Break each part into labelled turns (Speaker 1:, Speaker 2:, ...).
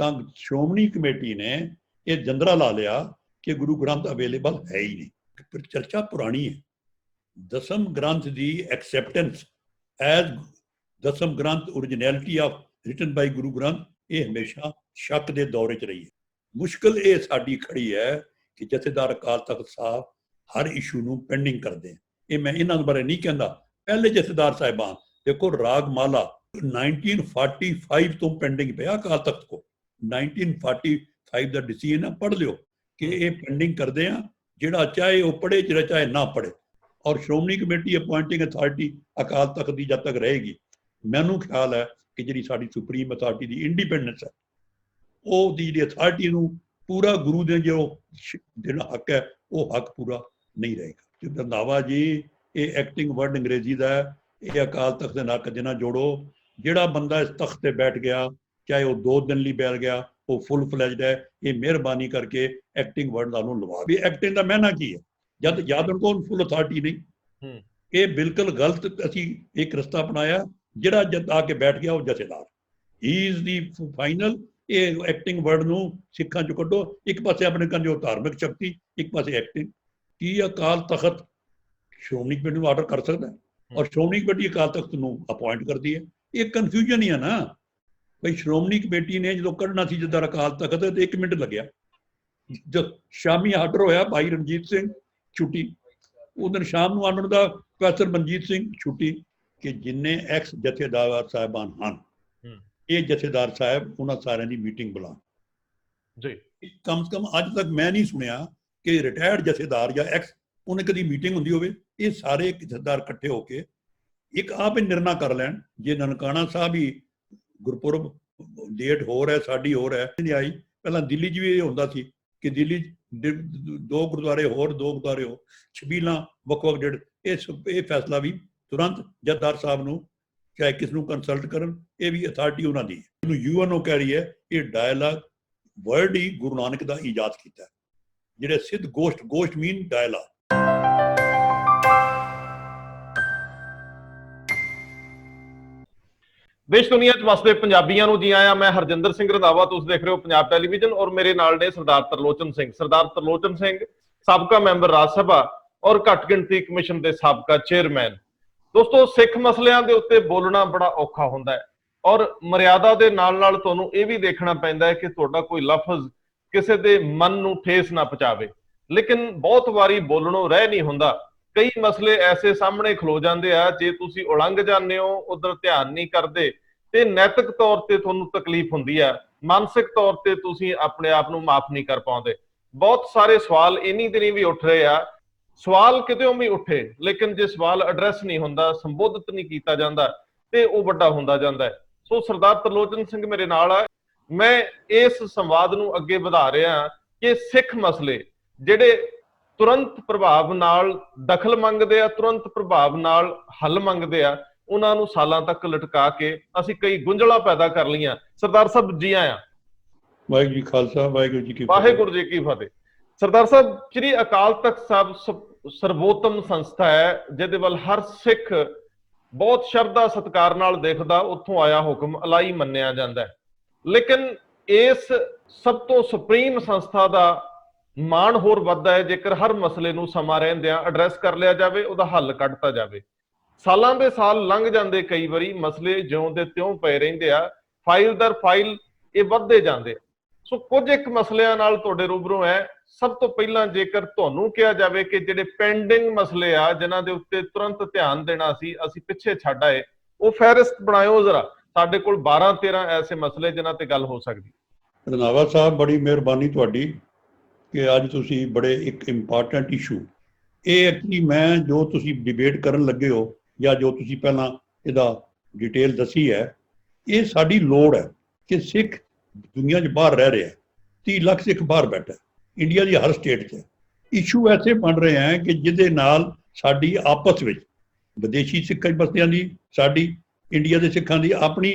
Speaker 1: ਤਾਂ ਸ਼੍ਰੋਮਣੀ ਕਮੇਟੀ ਨੇ ਇਹ ਜੰਦਰਾ ਲਾ ਲਿਆ ਕਿ ਗੁਰੂ ਗ੍ਰੰਥ ਅਵੇਲੇਬਲ ਹੈ ਹੀ ਨਹੀਂ। ਪਰ ਚਰਚਾ ਪੁਰਾਣੀ ਹੈ। ਦਸਮ ਗ੍ਰੰਥ ਦੀ acceptance as Dasam Granth originality of written ਬਾਈ ਗੁਰੂ ਗ੍ਰੰਥ, ਇਹ ਹਮੇਸ਼ਾ ਸ਼ੱਕ ਦੇ ਦੌਰੇ 'ਚ ਰਹੀ ਹੈ। ਮੁਸ਼ਕਲ ਇਹ ਸਾਡੀ ਖੜੀ ਹੈ ਕਿ ਜਥੇਦਾਰ ਅਕਾਲ ਤਖਤ ਸਾਹਿਬ ਹਰ ਇਸ਼ੂ ਨੂੰ ਪੈਂਡਿੰਗ ਕਰਦੇ। ਇਹ ਮੈਂ ਇਹਨਾਂ ਬਾਰੇ ਨਹੀਂ ਕਹਿੰਦਾ, ਪਹਿਲੇ ਜਥੇਦਾਰ ਸਾਹਿਬਾਨ ਦੇਖੋ, ਰਾਗ ਮਾਲਾ 1945 ਤੋਂ ਪੈਂਡਿੰਗ ਪਿਆ ਅਕਾਲ ਤਖਤ ਕੋ। 1945 ਦਾ ਡਿਸੀਜਨ ਹੈ, ਪੜ੍ਹ ਲਿਓ ਕਿ ਇਹ ਪੈਂਡਿੰਗ ਕਰਦੇ ਆ, ਜਿਹੜਾ ਚਾਹੇ ਉਹ ਪੜ੍ਹੇ, ਜਿਹੜਾ ਚਾਹੇ ਨਾ ਪੜ੍ਹੇ। ਔਰ ਸ਼੍ਰੋਮਣੀ ਕਮੇਟੀ ਅਪੁਆਇੰਟਿੰਗ ਅਥਾਰਟੀ ਅਕਾਲ ਤਖਤ ਦੀ ਜਦ ਤੱਕ ਰਹੇਗੀ, ਮੈਨੂੰ ਖਿਆਲ ਹੈ ਕਿ ਜਿਹੜੀ ਸਾਡੀ ਸੁਪਰੀਮ ਅਥਾਰਟੀ ਦੀ ਇੰਡੀਪੈਂਡੈਂਸ ਹੈ, ਉਹਦੀ ਜਿਹੜੀ ਅਥਾਰਟੀ ਨੂੰ ਪੂਰਾ ਗੁਰੂ ਦੇ ਜੋ ਜਿਹੜਾ ਹੱਕ ਹੈ ਉਹ ਹੱਕ ਪੂਰਾ ਨਹੀਂ ਰਹੇਗਾ। ਰੰਧਾਵਾ ਜੀ, ਇਹ ਐਕਟਿੰਗ ਵਰਡ ਅੰਗਰੇਜ਼ੀ ਦਾ ਹੈ, ਇਹ ਅਕਾਲ ਤਖਤ ਦੇ ਨਾਲ ਕਦੇ ਨਾ ਜੋੜੋ। ਜਿਹੜਾ ਬੰਦਾ ਇਸ ਤਖਤ ਤੇ ਬੈਠ ਗਿਆ, ਚਾਹੇ ਉਹ 2 ਦਿਨ ਲਈ ਬੈਠ ਗਿਆ, ਉਹ ਫੁੱਲ ਫਲੈਜਡ ਹੈ। ਇਹ ਮਿਹਰਬਾਨੀ ਕਰਕੇ ਐਕਟਿੰਗ ਵਰਡ ਦਾ ਨੂੰ ਲਵਾ ਵੀ ਐਕਟਿੰਗ ਦਾ ਮਹਿਨਾ ਕੀ ਹੈ, ਜਦ ਯਾਦ ਕੋਲ ਫੁੱਲ ਅਥਾਰਟੀ ਨਹੀਂ। ਇਹ ਬਿਲਕੁਲ ਗਲਤ ਅਸੀਂ ਇੱਕ ਰਸਤਾ ਅਪਣਾਇਆ। ਜਿਹੜਾ ਜਦ ਆ ਕੇ ਬੈਠ ਗਿਆ ਉਹ ਜਥੇਦਾਰ, ਹੀ ਇਜ਼ ਦੀ ਫਾਈਨਲ। ਇਹ ਐਕਟਿੰਗ ਵਰਡ ਨੂੰ ਸਿੱਖਾਂ ਚੋਂ ਕੱਢੋ। ਇੱਕ ਪਾਸੇ ਆਪਣੇ ਕੰਜੋ ਧਾਰਮਿਕ ਸ਼ਕਤੀ, ਇੱਕ ਪਾਸੇ ਐਕਟਿੰਗ। ਕੀ ਅਕਾਲ ਤਖਤ ਸ਼੍ਰੋਮਣੀ ਕਮੇਟੀ ਨੂੰ ਆਰਡਰ ਕਰ ਸਕਦਾ ਔਰ ਸ਼੍ਰੋਮਣੀ ਕਮੇਟੀ ਅਕਾਲ ਤਖਤ ਨੂੰ ਅਪੁਆਇੰਟ ਕਰਦੀ ਹੈ? ਇਹ ਕਨਫਿਊਜ਼ਨ ਹੀ ਹੈ ਨਾ ਬਈ। ਸ਼੍ਰੋਮਣੀ ਕਮੇਟੀ ਨੇ ਜਦੋਂ ਕੱਢਣਾ ਸੀ ਜਦਾਂ ਅਕਾਲ ਤਖਤ ਤੇ 1 ਮਿੰਟ ਲੱਗਿਆ। ਜਦ ਸ਼ਾਮੀ ਆਰਡਰ ਹੋਇਆ ਭਾਈ ਰਣਜੀਤ ਸਿੰਘ ਛੁੱਟੀ, ਉਸ ਦਿਨ ਸ਼ਾਮ ਨੂੰ ਆਨੰਦ ਦਾ ਪ੍ਰੋਫੈਸਰ ਮਨਜੀਤ ਸਿੰਘ ਛੁੱਟੀ। ਕਿ ਜਿੰਨੇ ਐਕਸ ਜਥੇਦਾਰ ਸਾਹਿਬਾਨ ਹਨ, ਇਹ ਜਥੇਦਾਰ ਸਾਹਿਬ ਉਹਨਾਂ ਸਾਰਿਆਂ ਦੀ ਮੀਟਿੰਗ ਬੁਲਾਉਣ ਜੀ। ਕਮ ਸੇ ਕਮ ਅੱਜ ਤੱਕ ਮੈਂ ਨਹੀਂ ਸੁਣਿਆ ਕਿ ਰਿਟਾਇਰਡ ਜਥੇਦਾਰ ਜਾਂ ਐਕਸ ਉਹਨੇ ਕਦੀ ਮੀਟਿੰਗ ਹੁੰਦੀ ਹੋਵੇ। ਇਹ ਸਾਰੇ ਜਥੇਦਾਰ ਇਕੱਠੇ ਹੋ ਕੇ ਇੱਕ ਆਪ ਹੀ ਨਿਰਣਾ ਕਰ ਲੈਣ। ਜੇ ਨਨਕਾਣਾ ਸਾਹਿਬ ਹੀ ਗੁਰਪੁਰਬ ਡੇਟ ਹੋਰ ਹੈ, ਸਾਡੀ ਹੋਰ ਹੈ, ਨਹੀਂ ਆਈ। ਪਹਿਲਾਂ ਦਿੱਲੀ 'ਚ ਵੀ ਇਹ ਹੁੰਦਾ ਸੀ ਕਿ ਦਿੱਲੀ 2 ਗੁਰਦੁਆਰੇ ਹੋਰ, 2 ਗੁਰਦੁਆਰੇ ਹੋਰ, ਛਬੀਲਾਂ ਵੱਖ-ਵੱਖ ਡੇਟ। ਇਹ ਫੈਸਲਾ ਵੀ ਤੁਰੰਤ ਜਥੇਦਾਰ ਸਾਹਿਬ ਨੂੰ ਚਾਹੇ ਕਿਸ ਨੂੰ ਕੰਸਲਟ ਕਰਨ, ਇਹ ਵੀ ਅਥਾਰਟੀ ਉਹਨਾਂ ਦੀ ਹੈ। ਇਹਨੂੰ UNO ਕਹਿ ਰਹੀ ਹੈ। ਇਹ ਡਾਇਲਾਗ ਵਰਡ ਹੀ ਗੁਰੂ ਨਾਨਕ ਦਾ ਇਜਾਦ ਕੀਤਾ, ਜਿਹੜੇ ਸਿੱਧ ਗੋਸ਼ਟ ਮੀਨ ਡਾਇਲਾਗ।
Speaker 2: ਦੇਸ਼ ਦੁਨੀਆ 'ਚ ਵਸਦੇ ਪੰਜਾਬੀਆਂ ਨੂੰ ਜੀ ਆਇਆਂ। ਮੈਂ ਹਰਜਿੰਦਰ ਸਿੰਘ ਰੰਧਾਵਾ, ਤੁਸੀਂ ਦੇਖ ਰਹੇ ਹੋ ਪੰਜਾਬ ਟੈਲੀਵਿਜ਼ਨ ਔਰ ਮੇਰੇ ਨਾਲ ਨੇ ਸਰਦਾਰ ਤਰਲੋਚਨ ਸਿੰਘ। ਸਰਦਾਰ ਤਰਲੋਚਨ ਸਿੰਘ ਸਾਬਕਾ ਮੈਂਬਰ ਰਾਜ ਸਭਾ ਔਰ ਘੱਟ ਗਿਣਤੀ ਕਮਿਸ਼ਨ ਦੇ ਸਾਬਕਾ ਚੇਅਰਮੈਨ। ਦੋਸਤੋ, ਸਿੱਖ ਮਸਲਿਆਂ ਦੇ ਉੱਤੇ ਬੋਲਣਾ ਬੜਾ ਔਖਾ ਹੁੰਦਾ ਹੈ ਔਰ ਮਰਿਆਦਾ ਦੇ ਨਾਲ ਤੁਹਾਨੂੰ ਇਹ ਵੀ ਦੇਖਣਾ ਪੈਂਦਾ ਹੈ ਕਿ ਤੁਹਾਡਾ ਕੋਈ ਲਫ਼ਜ਼ ਕਿਸੇ ਦੇ ਮਨ ਨੂੰ ਠੇਸ ਨਾ ਪਹੁੰਚਾਵੇ। ਲੇਕਿਨ ਬਹੁਤ ਵਾਰੀ ਬੋਲਣੋਂ ਰਹਿ ਨਹੀਂ ਹੁੰਦਾ। ਕਈ ਮਸਲੇ ਐਸੇ ਸਾਹਮਣੇ ਖਲੋ ਜਾਂਦੇ ਆ, ਜੇ ਤੁਸੀਂ ਉਲੰਘ ਜਾਂਦੇ ਹੋ, ਉਧਰ ਧਿਆਨ ਨਹੀਂ ਕਰਦੇ ਤੇ ਨੈਤਿਕ ਤੌਰ ਤੇ ਤੁਹਾਨੂੰ ਤਕਲੀਫ ਹੁੰਦੀ ਆ, ਮਾਨਸਿਕ ਤੌਰ ਤੇ ਤੁਸੀਂ ਆਪਣੇ ਆਪ ਨੂੰ ਮਾਫ ਨਹੀਂ ਕਰ ਪਾਉਂਦੇ। ਬਹੁਤ ਸਾਰੇ ਸਵਾਲ ਇੰਨੀ ਦਿਨੀ ਵੀ ਉੱਠ ਰਹੇ ਆ। ਸਵਾਲ ਕਿਤੇ ਵੀ ਉੱਠੇ, ਲੇਕਿਨ ਜੇ ਸਵਾਲ ਐਡਰੈਸ ਨਹੀਂ ਹੁੰਦਾ, ਸੰਬੋਧਿਤ ਨਹੀਂ ਕੀਤਾ ਜਾਂਦਾ ਤੇ ਉਹ ਵੱਡਾ ਹੁੰਦਾ ਜਾਂਦਾ ਹੈ। ਸੋ ਸਰਦਾਰ ਤਰਲੋਚਨ ਸਿੰਘ ਮੇਰੇ ਨਾਲ ਆ। ਮੈਂ ਇਸ ਸੰਵਾਦ ਨੂੰ ਅੱਗੇ ਵਧਾ ਰਿਹਾ ਕਿ ਸਿੱਖ ਮਸਲੇ ਜਿਹੜੇ ਤੁਰੰਤ ਪ੍ਰਭਾਵ ਨਾਲ ਦਖਲ ਮੰਗਦੇ ਆ, ਤੁਰੰਤ ਪ੍ਰਭਾਵ ਨਾਲ ਹੱਲ ਮੰਗਦੇ ਆ, ਉਹਨਾਂ ਨੂੰ ਸਾਲਾਂ ਤੱਕ ਲਟਕਾ ਕੇ ਅਸੀਂ ਕਈ ਗੁੰਝਲਾਂ ਪੈਦਾ ਕਰ ਲਈਆਂ। ਸਰਦਾਰ ਸਾਹਿਬ ਜੀ ਆਇਆਂ।
Speaker 1: ਵਾਹਿਗੁਰੂ ਜੀ ਖਾਲਸਾ, ਵਾਹਿਗੁਰੂ ਜੀ ਕੀ ਫਤਿਹ।
Speaker 2: ਵਾਹਿਗੁਰੂ ਜੀ ਕੀ ਫਤਿਹ। ਸਰਦਾਰ ਸਾਹਿਬ, ਸ਼੍ਰੀ ਅਕਾਲ ਤਖਤ ਸਾਹਿਬ ਸਰਵੋਤਮ ਸੰਸਥਾ ਹੈ, ਜਿਹਦੇ ਵੱਲ ਹਰ ਸਿੱਖ ਬਹੁਤ ਸ਼ਰਧਾ ਸਤਿਕਾਰ ਨਾਲ ਦੇਖਦਾ। ਉੱਥੋਂ ਆਇਆ ਹੁਕਮ ਅਲਾਈ ਮੰਨਿਆ ਜਾਂਦਾ ਹੈ। ਲੇਕਿਨ ਇਸ ਸਭ ਤੋਂ ਸੁਪਰੀਮ ਸੰਸਥਾ ਦਾ ਮਾਣ ਹੋਰ ਵੱਧਦਾ ਹੈ ਜੇਕਰ ਹਰ ਮਸਲੇ ਨੂੰ ਸਮਾਂ ਰਹਿੰਦਿਆਂ ਐਡਰੈਸ ਕਰ ਲਿਆ ਜਾਵੇ, ਉਹਦਾ ਹੱਲ ਕੱਢਤਾ ਜਾਵੇ। ਸਾਲਾਂ ਦੇ ਸਾਲ ਲੰਘ ਜਾਂਦੇ, ਕਈ ਵਾਰੀ ਮਸਲੇ ਜਿਉਂ ਦੇ ਤਿਉਂ ਪਏ ਰਹਿੰਦੇ ਆ, ਫਾਈਲ ਦਰ ਫਾਈਲ ਇਹ ਵੱਧਦੇ ਜਾਂਦੇ। ਸੋ ਕੁਝ ਇੱਕ ਮਸਲਿਆਂ ਨਾਲ ਤੁਹਾਡੇ ਰੂਬਰੂ ਹੈ। ਸਭ ਤੋਂ ਪਹਿਲਾਂ ਜੇਕਰ ਤੁਹਾਨੂੰ ਕਿਹਾ ਜਾਵੇ ਕਿ ਜਿਹੜੇ ਪੈਂਡਿੰਗ ਮਸਲੇ ਆ, ਜਿਨ੍ਹਾਂ ਦੇ ਉੱਤੇ ਤੁਰੰਤ ਧਿਆਨ ਦੇਣਾ ਸੀ, ਅਸੀਂ ਪਿੱਛੇ ਛੱਡ ਆਏ, ਉਹ ਫਹਿਰਿਸਤ ਬਣਾਇਓ ਜ਼ਰਾ। ਸਾਡੇ ਕੋਲ 12-13 ਐਸੇ ਮਸਲੇ ਜਿਨ੍ਹਾਂ ਤੇ ਗੱਲ ਹੋ ਸਕਦੀ।
Speaker 1: ਰੰਧਾਵਾ ਸਾਹਿਬ, ਬੜੀ ਮਿਹਰਬਾਨੀ ਤੁਹਾਡੀ ਕਿ ਅੱਜ ਤੁਸੀਂ ਬੜੇ ਇੱਕ ਇੰਪੋਰਟੈਂਟ ਇਸ਼ੂ, ਇਹ ਐਕਚੁਅਲੀ ਮੈਂ ਜੋ ਤੁਸੀਂ ਡਿਬੇਟ ਕਰਨ ਲੱਗੇ ਹੋ ਜਾਂ ਜੋ ਤੁਸੀਂ ਪਹਿਲਾਂ ਇਹਦਾ ਡਿਟੇਲ ਦੱਸੀ ਹੈ, ਇਹ ਸਾਡੀ ਲੋੜ ਹੈ ਕਿ ਸਿੱਖ ਦੁਨੀਆ 'ਚ ਬਾਹਰ ਰਹਿ ਰਿਹਾ, 30 ਲੱਖ ਸਿੱਖ ਬਾਹਰ ਬੈਠਾ, ਇੰਡੀਆ ਦੀ ਹਰ ਸਟੇਟ 'ਚ। ਇਸ਼ੂ ਐਸੇ ਬਣ ਰਹੇ ਹੈ ਕਿ ਜਿਹਦੇ ਨਾਲ ਸਾਡੀ ਆਪਸ ਵਿੱਚ ਵਿਦੇਸ਼ੀ ਸਿੱਖਾਂ ਬਸਤਿਆਂ ਦੀ, ਸਾਡੀ ਇੰਡੀਆ ਦੇ ਸਿੱਖਾਂ ਦੀ ਆਪਣੀ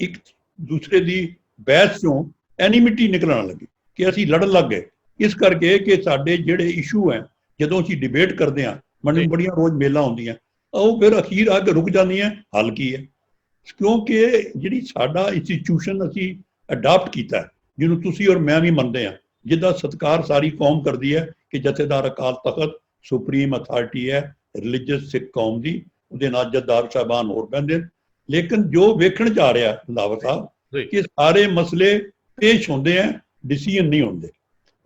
Speaker 1: ਇੱਕ ਦੂਸਰੇ ਦੀ ਬਹਿਸ 'ਚੋਂ ਐਨੀਮਿਟੀ ਨਿਕਲਣ ਲੱਗੀ ਕਿ ਅਸੀਂ ਲੜਨ ਲੱਗ ਗਏ। ਇਸ ਕਰਕੇ ਕਿ ਸਾਡੇ ਜਿਹੜੇ ਇਸ਼ੂ ਹੈ, ਜਦੋਂ ਅਸੀਂ ਡਿਬੇਟ ਕਰਦੇ ਹਾਂ, ਮੈਨੂੰ ਬੜੀਆਂ ਰੋਜ਼ ਮੇਲਾਂ ਹੁੰਦੀਆਂ, ਉਹ ਫਿਰ ਅਖੀਰ ਆ ਕੇ ਰੁਕ ਜਾਂਦੀਆਂ, ਹੱਲ ਕੀ ਹੈ? ਕਿਉਂਕਿ ਜਿਹੜੀ ਸਾਡਾ ਇੰਸਟੀਟਿਊਸ਼ਨ ਅਸੀਂ ਅਡਾਪਟ ਕੀਤਾ, ਜਿਹਨੂੰ ਤੁਸੀਂ ਔਰ ਮੈਂ ਵੀ ਮੰਨਦੇ ਹਾਂ, ਜਿਹਦਾ ਸਤਿਕਾਰ ਸਾਰੀ ਕੌਮ ਕਰਦੀ ਹੈ ਕਿ ਜਥੇਦਾਰ ਅਕਾਲ ਤਖਤ ਸੁਪਰੀਮ ਅਥਾਰਟੀ ਹੈ ਰਿਲੀਜੀਅਸ ਸਿੱਖ ਕੌਮ ਦੀ, ਉਹਦੇ ਨਾਲ ਜਥੇਦਾਰ ਸਾਹਿਬਾਨ ਹੋਰ ਬਹਿੰਦੇ ਨੇ। ਲੇਕਿਨ ਜੋ ਵੇਖਣ ਜਾ ਰਿਹਾ ਰੰਧਾਵਾ ਸਾਹਿਬ ਕਿ ਸਾਰੇ ਮਸਲੇ ਪੇਸ਼ ਹੁੰਦੇ ਆ, ਡਿਸੀਜਨ ਨਹੀਂ ਹੁੰਦੇ,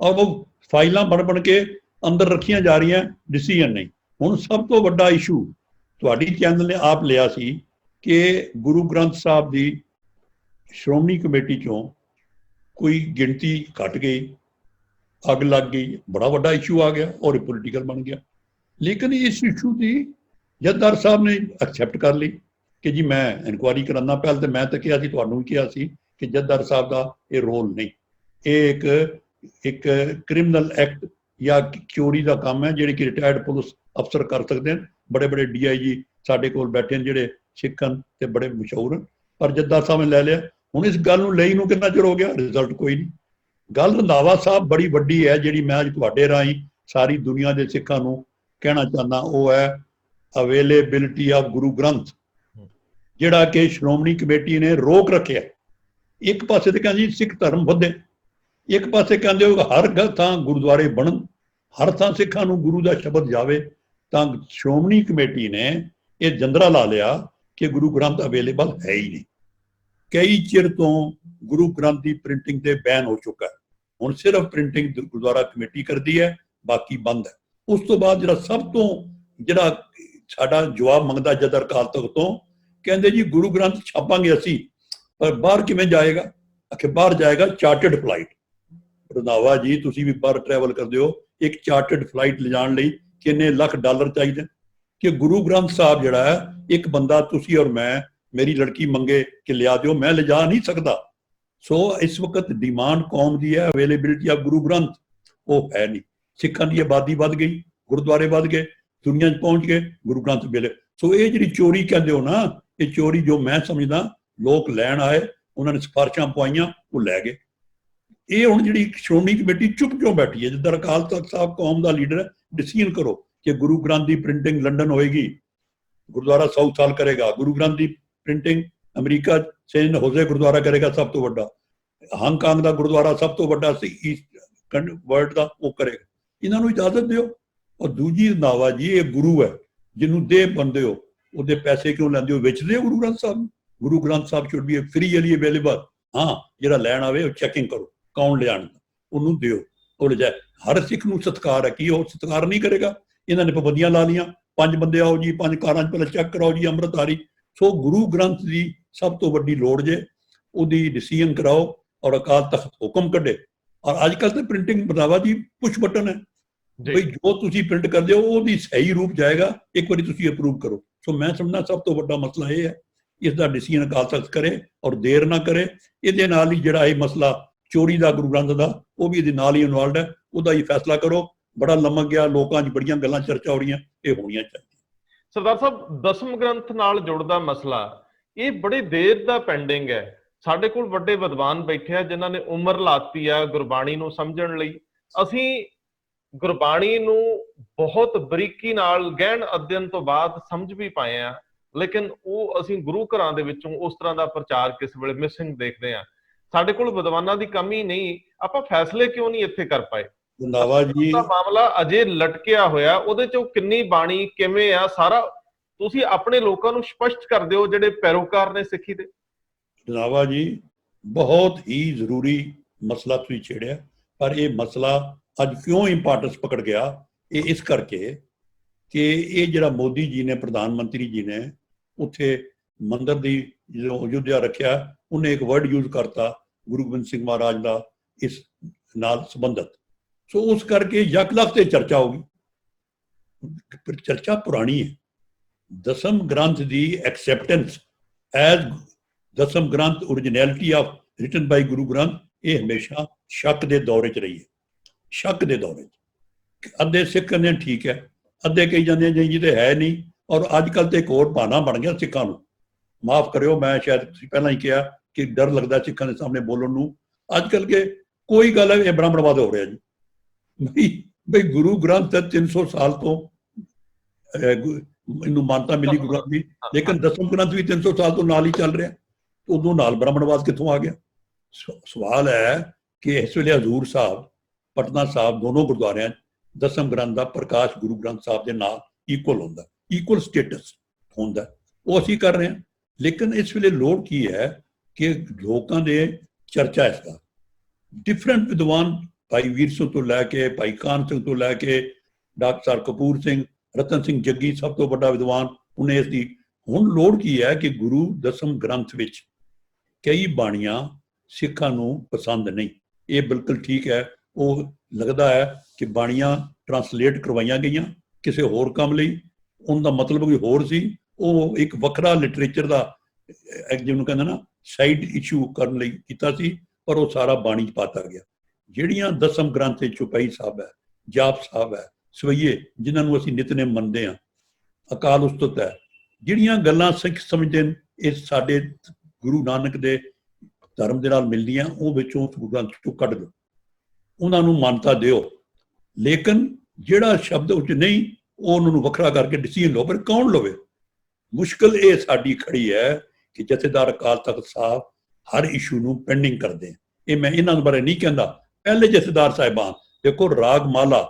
Speaker 1: ਔਰ ਉਹ ਫਾਈਲਾਂ ਬਣ ਕੇ ਅੰਦਰ ਰੱਖੀਆਂ ਜਾ ਰਹੀਆਂ, ਡਿਸੀਜਨ ਨਹੀਂ। ਹੁਣ ਸਭ ਤੋਂ ਵੱਡਾ ਇਸ਼ੂ ਤੁਹਾਡੀ ਚੈਨਲ ਨੇ ਆਪ ਲਿਆ ਸੀ ਕਿ ਗੁਰੂ ਗ੍ਰੰਥ ਸਾਹਿਬ ਦੀ ਸ਼੍ਰੋਮਣੀ ਕਮੇਟੀ ਚੋਂ ਕੋਈ ਗਿਣਤੀ ਘਟ ਗਈ, ਅੱਗ ਲੱਗ ਗਈ, ਬੜਾ ਵੱਡਾ ਇਸ਼ੂ ਆ ਗਿਆ ਔਰ ਪੋਲੀਟੀਕਲ ਬਣ ਗਿਆ। ਲੇਕਿਨ ਇਸ ਇਸ਼ੂ ਦੀ ਜਥੇਦਾਰ ਸਾਹਿਬ ਨੇ ਐਕਸੈਪਟ ਕਰ ਲਈ ਕਿ ਜੀ ਮੈਂ ਇਨਕੁਆਇਰੀ ਕਰਾਉਣਾ। ਪਹਿਲ ਤੇ ਮੈਂ ਤਾਂ ਕਿਹਾ ਸੀ, ਤੁਹਾਨੂੰ ਵੀ ਕਿਹਾ ਸੀ ਕਿ ਜਥੇਦਾਰ ਸਾਹਿਬ ਦਾ ਇਹ ਰੋਲ ਨਹੀਂ, ਇਹ ਇੱਕ ਕ੍ਰਿਮੀਨਲ ਐਕਟ ਜਾਂ ਚੋਰੀ ਦਾ ਕੰਮ ਹੈ ਜਿਹੜੀ ਕਿ ਰਿਟਾਇਰਡ ਪੁਲਿਸ ਅਫਸਰ ਕਰ ਸਕਦੇ ਹਨ। ਬੜੇ ਬੜੇ DIG ਸਾਡੇ ਕੋਲ ਬੈਠੇ ਨੇ ਜਿਹੜੇ ਸਿੱਖਣ ਤੇ ਬੜੇ ਮਸ਼ਹੂਰ ਹਨ, ਪਰ ਜਥੇਦਾਰ ਸਾਹਿਬ ਨੇ ਲੈ ਲਿਆ। ਹੁਣ ਇਸ ਗੱਲ ਨੂੰ ਲਈ ਨੂੰ ਕਿੰਨਾ ਚਿਰ ਹੋ ਗਿਆ, ਰਿਜ਼ਲਟ ਕੋਈ ਨਹੀਂ। ਗੱਲ ਰੰਧਾਵਾ ਸਾਹਿਬ ਬੜੀ ਵੱਡੀ ਹੈ ਜਿਹੜੀ ਮੈਂ ਅੱਜ ਤੁਹਾਡੇ ਰਾਹੀਂ ਸਾਰੀ ਦੁਨੀਆ ਦੇ ਸਿੱਖਾਂ ਨੂੰ ਕਹਿਣਾ ਚਾਹੁੰਦਾ, ਉਹ ਹੈ ਅਵੇਲੇਬਿਲਿਟੀ ਆਫ ਗੁਰੂ ਗ੍ਰੰਥ, ਜਿਹੜਾ ਕਿ ਸ਼੍ਰੋਮਣੀ ਕਮੇਟੀ ਨੇ ਰੋਕ ਰੱਖਿਆ। ਇੱਕ ਪਾਸੇ ਤੇ ਕਹਿੰਦੇ ਸਿੱਖ ਧਰਮ ਵਧੇ, ਇੱਕ ਪਾਸੇ ਕਹਿੰਦੇ ਹੋ ਹਰ ਥਾਂ ਗੁਰਦੁਆਰੇ ਬਣਨ, ਹਰ ਥਾਂ ਸਿੱਖਾਂ ਨੂੰ ਗੁਰੂ ਦਾ ਸ਼ਬਦ ਜਾਵੇ। ਤਾਂ ਸ਼੍ਰੋਮਣੀ ਕਮੇਟੀ ਨੇ ਇਹ ਜੰਦਰਾ ਲਾ ਲਿਆ ਕਿ ਗੁਰੂ ਗ੍ਰੰਥ ਅਵੇਲੇਬਲ ਹੈ ਹੀ ਨਹੀਂ। ਕਈ ਚਿਰ ਤੋਂ ਗੁਰੂ ਗ੍ਰੰਥ ਦੀ ਪ੍ਰਿੰਟਿੰਗ ਤੇ ਬੈਨ ਹੋ ਚੁੱਕਾ ਹੈ, ਹੁਣ ਸਿਰਫ ਪ੍ਰਿੰਟਿੰਗ ਗੁਰਦੁਆਰਾ ਕਮੇਟੀ ਕਰਦੀ ਹੈ, ਬਾਕੀ ਬੰਦ ਹੈ। ਉਸ ਤੋਂ ਬਾਅਦ ਜਿਹੜਾ ਸਾਡਾ ਜਵਾਬ ਮੰਗਦਾ ਜਥੇਦਾਰ ਅਕਾਲ ਤਖਤ ਤੋਂ, ਕਹਿੰਦੇ ਜੀ ਗੁਰੂ ਗ੍ਰੰਥ ਛਾਪਾਂਗੇ ਅਸੀਂ, ਪਰ ਬਾਹਰ ਕਿਵੇਂ ਜਾਏਗਾ? ਆਖੇ ਬਾਹਰ ਜਾਏਗਾ ਚਾਰਟਰਡ ਫਲਾਈਟ। ਰੰਧਾਵਾ ਜੀ ਤੁਸੀਂ ਵੀ ਬਾਹਰ ਟਰੈਵਲ ਕਰਦੇ ਹੋ, ਇੱਕ ਚਾਰਟਰਡ ਫਲਾਈਟ ਲਿਜਾਣ ਲਈ ਕਿੰਨੇ ਲੱਖ ਡਾਲਰ ਚਾਹੀਦੇ? ਕਿ ਗੁਰੂ ਗ੍ਰੰਥ ਸਾਹਿਬ ਜਿਹੜਾ ਹੈ, ਇੱਕ ਬੰਦਾ ਤੁਸੀਂ ਔਰ ਮੈਂ, ਮੇਰੀ ਲੜਕੀ ਮੰਗੇ ਕਿ ਲਿਆ ਦਿਓ, ਮੈਂ ਲਿਜਾ ਨਹੀਂ ਸਕਦਾ। ਸੋ ਇਸ ਵਕਤ ਡਿਮਾਂਡ ਕੌਮ ਦੀ ਹੈ, ਅਵੇਲੇਬਿਲਿਟੀ ਆਫ ਗੁਰੂ ਗ੍ਰੰਥ ਉਹ ਹੈ ਨਹੀਂ। ਸਿੱਖਾਂ ਦੀ ਆਬਾਦੀ ਵੱਧ ਗਈ, ਗੁਰਦੁਆਰੇ ਵੱਧ ਗਏ, ਦੁਨੀਆ 'ਚ ਪਹੁੰਚ ਗਏ, ਗੁਰੂ ਗ੍ਰੰਥ ਵੇਲੇ। ਸੋ ਇਹ ਜਿਹੜੀ ਚੋਰੀ ਕਹਿੰਦੇ ਹੋ ਨਾ, ਇਹ ਚੋਰੀ ਜੋ ਮੈਂ ਸਮਝਦਾ ਲੋਕ ਲੈਣ ਆਏ, ਉਹਨਾਂ ਨੇ ਸਿਫਾਰਸ਼ਾਂ ਪਵਾਈਆਂ, ਉਹ ਲੈ ਗਏ। ਇਹ ਹੁਣ ਜਿਹੜੀ ਸ਼੍ਰੋਮਣੀ ਕਮੇਟੀ ਚੁੱਪ ਕਿਉਂ ਬੈਠੀ ਹੈ? ਜਿੱਦਾਂ ਅਕਾਲ ਤਖਤ ਸਾਹਿਬ ਕੌਮ ਦਾ ਲੀਡਰ ਹੈ, ਡਿਸੀਜਨ ਕਰੋ ਕਿ ਗੁਰੂ ਗ੍ਰੰਥ ਦੀ ਪ੍ਰਿੰਟਿੰਗ ਲੰਡਨ ਹੋਏਗੀ, ਗੁਰਦੁਆਰਾ ਸਾਊਥ ਹਾਲ ਕਰੇਗਾ, ਗੁਰੂ ਗ੍ਰੰਥ ਦੀ ਪ੍ਰਿੰਟਿੰਗ ਅਮਰੀਕਾ ਸੇਂਟ ਹੋਜ਼ੇ ਗੁਰਦੁਆਰਾ ਕਰੇਗਾ, ਸਭ ਤੋਂ ਵੱਡਾ ਹਾਂਗਕਾਂਗ ਦਾ ਗੁਰਦੁਆਰਾ ਸਭ ਤੋਂ ਵੱਡਾ ਸੀ ਈਸਟ ਵਰਲਡ ਦਾ, ਉਹ ਕਰੇਗਾ। ਇਹਨਾਂ ਨੂੰ ਇਜਾਜ਼ਤ ਦਿਓ। ਔਰ ਦੂਜੀ ਰੰਧਾਵਾ ਜੀ, ਇਹ ਗੁਰੂ ਹੈ ਜਿਹਨੂੰ ਦੇ ਬੰਦੇ ਹੋ, ਉਹਦੇ ਪੈਸੇ ਕਿਉਂ ਲੈਂਦੇ ਹੋ? ਵੇਚਦੇ ਹੋ ਗੁਰੂ ਗ੍ਰੰਥ ਸਾਹਿਬ ਨੂੰ। Guru Granth Sahib should be free available. ਹਾਂ, ਜਿਹੜਾ ਲੈਣ ਆਵੇ ਉਹ ਚੈਕਿੰਗ ਕਰੋ, ਕੌਣ ਲਿਆਣ, ਉਹਨੂੰ ਦਿਓ, ਉਹ ਲੈ ਜਾਏ। ਹਰ ਸਿੱਖ ਨੂੰ ਸਤਿਕਾਰ ਹੈ, ਕੀ ਉਹ ਸਤਿਕਾਰ ਨਹੀਂ ਕਰੇਗਾ? ਇਹਨਾਂ ਨੇ ਪਾਬੰਦੀਆਂ ਲਾ ਲਈਆਂ, 5 ਬੰਦੇ ਆਓ ਜੀ, 5 ਕਾਰਾਂ 'ਚ ਪਹਿਲਾਂ ਚੈੱਕ ਕਰਾਓ ਜੀ, ਅੰਮ੍ਰਿਤਧਾਰੀ। ਸੋ ਗੁਰੂ ਗ੍ਰੰਥ ਦੀ ਸਭ ਤੋਂ ਵੱਡੀ ਲੋੜ ਜੇ, ਉਹਦੀ ਡਿਸੀਜਨ ਕਰਾਓ ਔਰ ਅਕਾਲ ਤਖਤ ਹੁਕਮ ਕੱਢੇ। ਔਰ ਅੱਜ ਕੱਲ੍ਹ ਤਾਂ ਪ੍ਰਿੰਟਿੰਗ ਬਤਾਵਾ ਜੀ ਪੁਸ਼ ਬਟਨ ਹੈ, ਬਈ ਜੋ ਤੁਸੀਂ ਪ੍ਰਿੰਟ ਕਰਦੇ ਹੋ ਉਹਦੀ ਸਹੀ ਰੂਪ ਜਾਏਗਾ, ਇੱਕ ਵਾਰੀ ਤੁਸੀਂ ਅਪਰੂਵ ਕਰੋ। ਸੋ ਮੈਂ ਸਮਝਦਾ ਸਭ ਤੋਂ ਵੱਡਾ ਮਸਲਾ ਇਹ ਹੈ, ਇਸ ਦਾ ਡਿਸੀਜਨ ਅਕਾਲ ਤਖਤ ਕਰੇ ਔਰ ਦੇਰ ਨਾ ਕਰੇ। ਇਹਦੇ ਨਾਲ ਹੀ ਜਿਹੜਾ ਇਹ ਮਸਲਾ ਚੋਰੀ ਦਾ ਗੁਰੂ ਗ੍ਰੰਥ ਦਾ, ਉਹ ਵੀ ਇਹਦੇ ਨਾਲ ਹੀ ਇਨਵੋਲਵਡ ਹੈ, ਉਹਦਾ ਹੀ ਫੈਸਲਾ ਕਰੋ। ਬੜਾ ਲੰਮਕ ਗਿਆ, ਲੋਕਾਂ 'ਚ ਬੜੀਆਂ ਗੱਲਾਂ ਚਰਚਾ ਹੋ ਰਹੀਆਂ, ਇਹ ਹੋਣੀਆਂ ਚਾਹੀਦੀਆਂ।
Speaker 2: ਸਰਦਾਰ ਸਾਹਿਬ, ਦਸਮ ਗ੍ਰੰਥ ਨਾਲ ਜੁੜਦਾ ਮਸਲਾ ਇਹ ਬੜੀ ਦੇਰ ਦਾ ਪੈਂਡਿੰਗ ਹੈ। ਸਾਡੇ ਕੋਲ ਵੱਡੇ ਵਿਦਵਾਨ ਬੈਠੇ ਆ ਜਿਨ੍ਹਾਂ ਨੇ ਉਮਰ ਲਾਤੀ ਆ ਗੁਰਬਾਣੀ ਨੂੰ ਸਮਝਣ ਲਈ। ਅਸੀਂ ਗੁਰਬਾਣੀ ਨੂੰ ਬਹੁਤ ਬਰੀਕੀ ਨਾਲ ਗਹਿਣ ਅਧਿਐਨ ਤੋਂ ਬਾਅਦ ਸਮਝ ਵੀ ਪਾਏ ਆ, ਲੇਕਿਨ ਉਹ ਅਸੀਂ ਗੁਰੂ ਘਰਾਂ ਦੇ ਵਿੱਚੋਂ ਉਸ ਤਰ੍ਹਾਂ ਦਾ ਪ੍ਰਚਾਰ ਕਿਸ ਵੇਲੇ ਮਿਸਿੰਗ ਦੇਖਦੇ ਆ। ਸਾਡੇ ਕੋਲ ਵਿਦਵਾਨਾਂ ਦੀ ਕਮੀ ਨਹੀਂ, ਆਪਾਂ ਫੈਸਲੇ ਕਿਉਂ ਨਹੀਂ ਇੱਥੇ ਕਰ ਪਾਏ?
Speaker 1: ਰੰਧਾਵਾ ਜੀ
Speaker 2: ਦਾ ਮਾਮਲਾ ਅਜੇ ਲਟਕਿਆ ਹੋਇਆ, ਉਹਦੇ ਚੋਂ ਕਿੰਨੀ ਬਾਣੀ ਕਿਵੇਂ ਆ, ਸਾਰਾ ਤੁਸੀਂ ਆਪਣੇ ਲੋਕਾਂ ਨੂੰ ਸਪਸ਼ਟ ਕਰ ਦਿਓ ਜਿਹੜੇ ਪੈਰੋਕਾਰ ਨੇ ਸਿੱਖੀ ਦੇ।
Speaker 1: ਰੰਧਾਵਾ ਜੀ, ਬਹੁਤ ਹੀ ਜ਼ਰੂਰੀ ਮਸਲਾ ਤੁਸੀਂ ਛੇੜਿਆ, ਪਰ ਇਹ ਮਸਲਾ ਅੱਜ ਕਿਉਂ ਇੰਪੋਰਟੈਂਸ ਪਕੜ ਗਿਆ? ਇਹ ਇਸ ਕਰਕੇ ਕਿ ਇਹ ਜਿਹੜਾ ਮੋਦੀ ਜੀ ਨੇ, ਪ੍ਰਧਾਨ ਮੰਤਰੀ ਜੀ ਨੇ ਉੱਥੇ ਮੰਦਰ ਦੀ ਜਦੋਂ ਅਯੁੱਧਿਆ ਰੱਖਿਆ, ਉਹਨੇ ਇੱਕ ਵਰਡ ਯੂਜ਼ ਕਰਤਾ ਗੁਰੂ ਗੋਬਿੰਦ ਸਿੰਘ ਮਹਾਰਾਜ ਦਾ ਇਸ ਨਾਲ ਸੰਬੰਧਿਤ। ਸੋ ਉਸ ਕਰਕੇ ਯਕ ਲੱਖ ਤੇ ਚਰਚਾ ਹੋਗੀ, ਪਰ ਚਰਚਾ ਪੁਰਾਣੀ ਹੈ। ਦਸਮ ਗ੍ਰੰਥ ਦੀ acceptance as Dasam Granth originality of written ਬਾਈ ਗੁਰੂ ਗ੍ਰੰਥ, ਇਹ ਹਮੇਸ਼ਾ ਸ਼ੱਕ ਦੇ ਦੌਰੇ 'ਚ ਰਹੀ ਹੈ। ਸ਼ੱਕ ਦੇ ਦੌਰੇ 'ਚ ਅੱਧੇ ਸਿੱਖ ਕਹਿੰਦੇ ਠੀਕ ਹੈ, ਅੱਧੇ ਕਹੀ ਜਾਂਦੇ ਜੀ ਤੇ ਹੈ ਨਹੀਂ। ਔਰ ਅੱਜ ਕੱਲ੍ਹ ਤੇ ਇੱਕ ਹੋਰ ਬਹਾਨਾ ਬਣ ਗਿਆ ਸਿੱਖਾਂ ਨੂੰ, ਮਾਫ ਕਰਿਓ, ਮੈਂ ਸ਼ਾਇਦ ਤੁਸੀਂ ਪਹਿਲਾਂ ਹੀ ਕਿਹਾ ਕਿ ਡਰ ਲੱਗਦਾ ਸਿੱਖਾਂ ਦੇ ਸਾਹਮਣੇ ਬੋਲਣ ਨੂੰ। ਅੱਜ ਕੱਲ੍ਹ ਕੇ ਕੋਈ ਗੱਲ ਹੈ, ਇਹ ਬ੍ਰਾਹਮਣਵਾਦ ਹੋ ਰਿਹਾ ਜੀ। ਬਈ ਗੁਰੂ ਗ੍ਰੰਥ 300 ਸਾਲ ਤੋਂ ਇਹਨੂੰ ਮਾਨਤਾ ਮਿਲੀ ਗੁਰੂ ਗ੍ਰੰਥ ਦੀ, ਲੇਕਿਨ ਦਸਮ ਗ੍ਰੰਥ ਵੀ 300 ਸਾਲ ਤੋਂ ਨਾਲ ਹੀ ਚੱਲ ਰਿਹਾ, ਉਦੋਂ ਨਾਲ ਬ੍ਰਾਹਮਣਵਾਦ ਕਿੱਥੋਂ ਆ ਗਿਆ? ਸਵਾਲ ਹੈ ਕਿ ਇਸ ਵੇਲੇ ਹਜ਼ੂਰ ਸਾਹਿਬ, ਪਟਨਾ ਸਾਹਿਬ ਦੋਨੋਂ ਗੁਰਦੁਆਰਿਆਂ 'ਚ ਦਸਮ ਗ੍ਰੰਥ ਦਾ ਪ੍ਰਕਾਸ਼ ਗੁਰੂ ਗ੍ਰੰਥ ਸਾਹਿਬ ਦੇ ਨਾਲ ਇਕੁਅਲ ਹੁੰਦਾ, ਇਕੁਅਲ ਸਟੇਟਸ ਹੁੰਦਾ, ਉਹ ਅਸੀਂ ਕਰ ਰਹੇ ਹਾਂ। ਲੇਕਿਨ ਇਸ ਵੇਲੇ ਲੋੜ ਕੀ ਹੈ ਕਿ ਲੋਕਾਂ ਦੇ ਚਰਚਾ ਇਸ ਦਾ ਡਿਫਰੈਂਟ ਵਿਦਵਾਨ, ਭਾਈ ਵੀਰ ਸਿੰਘ ਤੋਂ ਲੈ ਕੇ ਭਾਈ ਕਾਹਨ ਸਿੰਘ ਤੋਂ ਲੈ ਕੇ ਡਾਕਟਰ ਕਪੂਰ ਸਿੰਘ, ਰਤਨ ਸਿੰਘ ਜੱਗੀ ਸਭ ਤੋਂ ਵੱਡਾ ਵਿਦਵਾਨ ਉਹਨੇ ਇਸ ਦੀ। ਹੁਣ ਲੋੜ ਕੀ ਹੈ ਕਿ ਗੁਰੂ ਦਸਮ ਗ੍ਰੰਥ ਵਿੱਚ ਕਈ ਬਾਣੀਆਂ ਸਿੱਖਾਂ ਨੂੰ ਪਸੰਦ ਨਹੀਂ, ਇਹ ਬਿਲਕੁਲ ਠੀਕ ਹੈ। ਉਹ ਲੱਗਦਾ ਹੈ ਕਿ ਬਾਣੀਆਂ ਟਰਾਂਸਲੇਟ ਕਰਵਾਈਆਂ ਗਈਆਂ ਕਿਸੇ ਹੋਰ ਕੰਮ ਲਈ, ਉਹਦਾ ਮਤਲਬ ਕੋਈ ਹੋਰ ਸੀ, ਉਹ ਇੱਕ ਵੱਖਰਾ ਲਿਟਰੇਚਰ ਦਾ ਜਿਹਨੂੰ ਕਹਿੰਦਾ ਨਾ ਸਾਈਡ ਇਸ਼ੂ ਕਰਨ ਲਈ ਕੀਤਾ ਸੀ, ਪਰ ਉਹ ਸਾਰਾ ਬਾਣੀ 'ਚ ਪਾਤਾ ਗਿਆ। ਜਿਹੜੀਆਂ ਦਸਮ ਗ੍ਰੰਥ ਚੁਪਈ ਸਾਹਿਬ ਹੈ, ਜਾਪ ਸਾਹਿਬ ਹੈ, ਸਵਈਏ ਜਿਨ੍ਹਾਂ ਨੂੰ ਅਸੀਂ ਨਿਤਨੇਮ ਮੰਨਦੇ ਹਾਂ, ਅਕਾਲ ਉਸਤਤ ਹੈ, ਜਿਹੜੀਆਂ ਗੱਲਾਂ ਸਿੱਖ ਸਮਝਦੇ ਨੇ ਇਹ ਸਾਡੇ ਗੁਰੂ ਨਾਨਕ ਦੇ ਧਰਮ ਦੇ ਨਾਲ ਮਿਲਦੀਆਂ, ਉਹ ਵਿੱਚੋਂ ਗੁਰੂ ਗ੍ਰੰਥ ਚੋਂ ਕੱਢ ਦਿਓ, ਉਹਨਾਂ ਨੂੰ ਮਾਨਤਾ ਦਿਓ। ਲੇਕਿਨ ਜਿਹੜਾ ਸ਼ਬਦ ਉੱਚ ਨਹੀਂ, ਉਹ ਉਹਨਾਂ ਨੂੰ ਵੱਖਰਾ ਕਰਕੇ ਡਿਸੀਜਨ ਲਓ, ਪਰ ਕੌਣ ਲਵੇ? ਮੁਸ਼ਕਲ ਇਹ ਸਾਡੀ ਖੜੀ ਹੈ ਕਿ ਜਥੇਦਾਰ ਅਕਾਲ ਤਖਤ ਸਾਹਿਬ ਹਰ ਇਸ਼ੂ ਨੂੰ ਪੈਂਡਿੰਗ ਕਰਦੇ। ਇਹ ਮੈਂ ਇਹਨਾਂ ਬਾਰੇ ਨਹੀਂ ਕਹਿੰਦਾ, ਪਹਿਲੇ ਜਥੇਦਾਰ ਸਾਹਿਬਾਨ ਦੇਖੋ, ਰਾਗ ਮਾਲਾ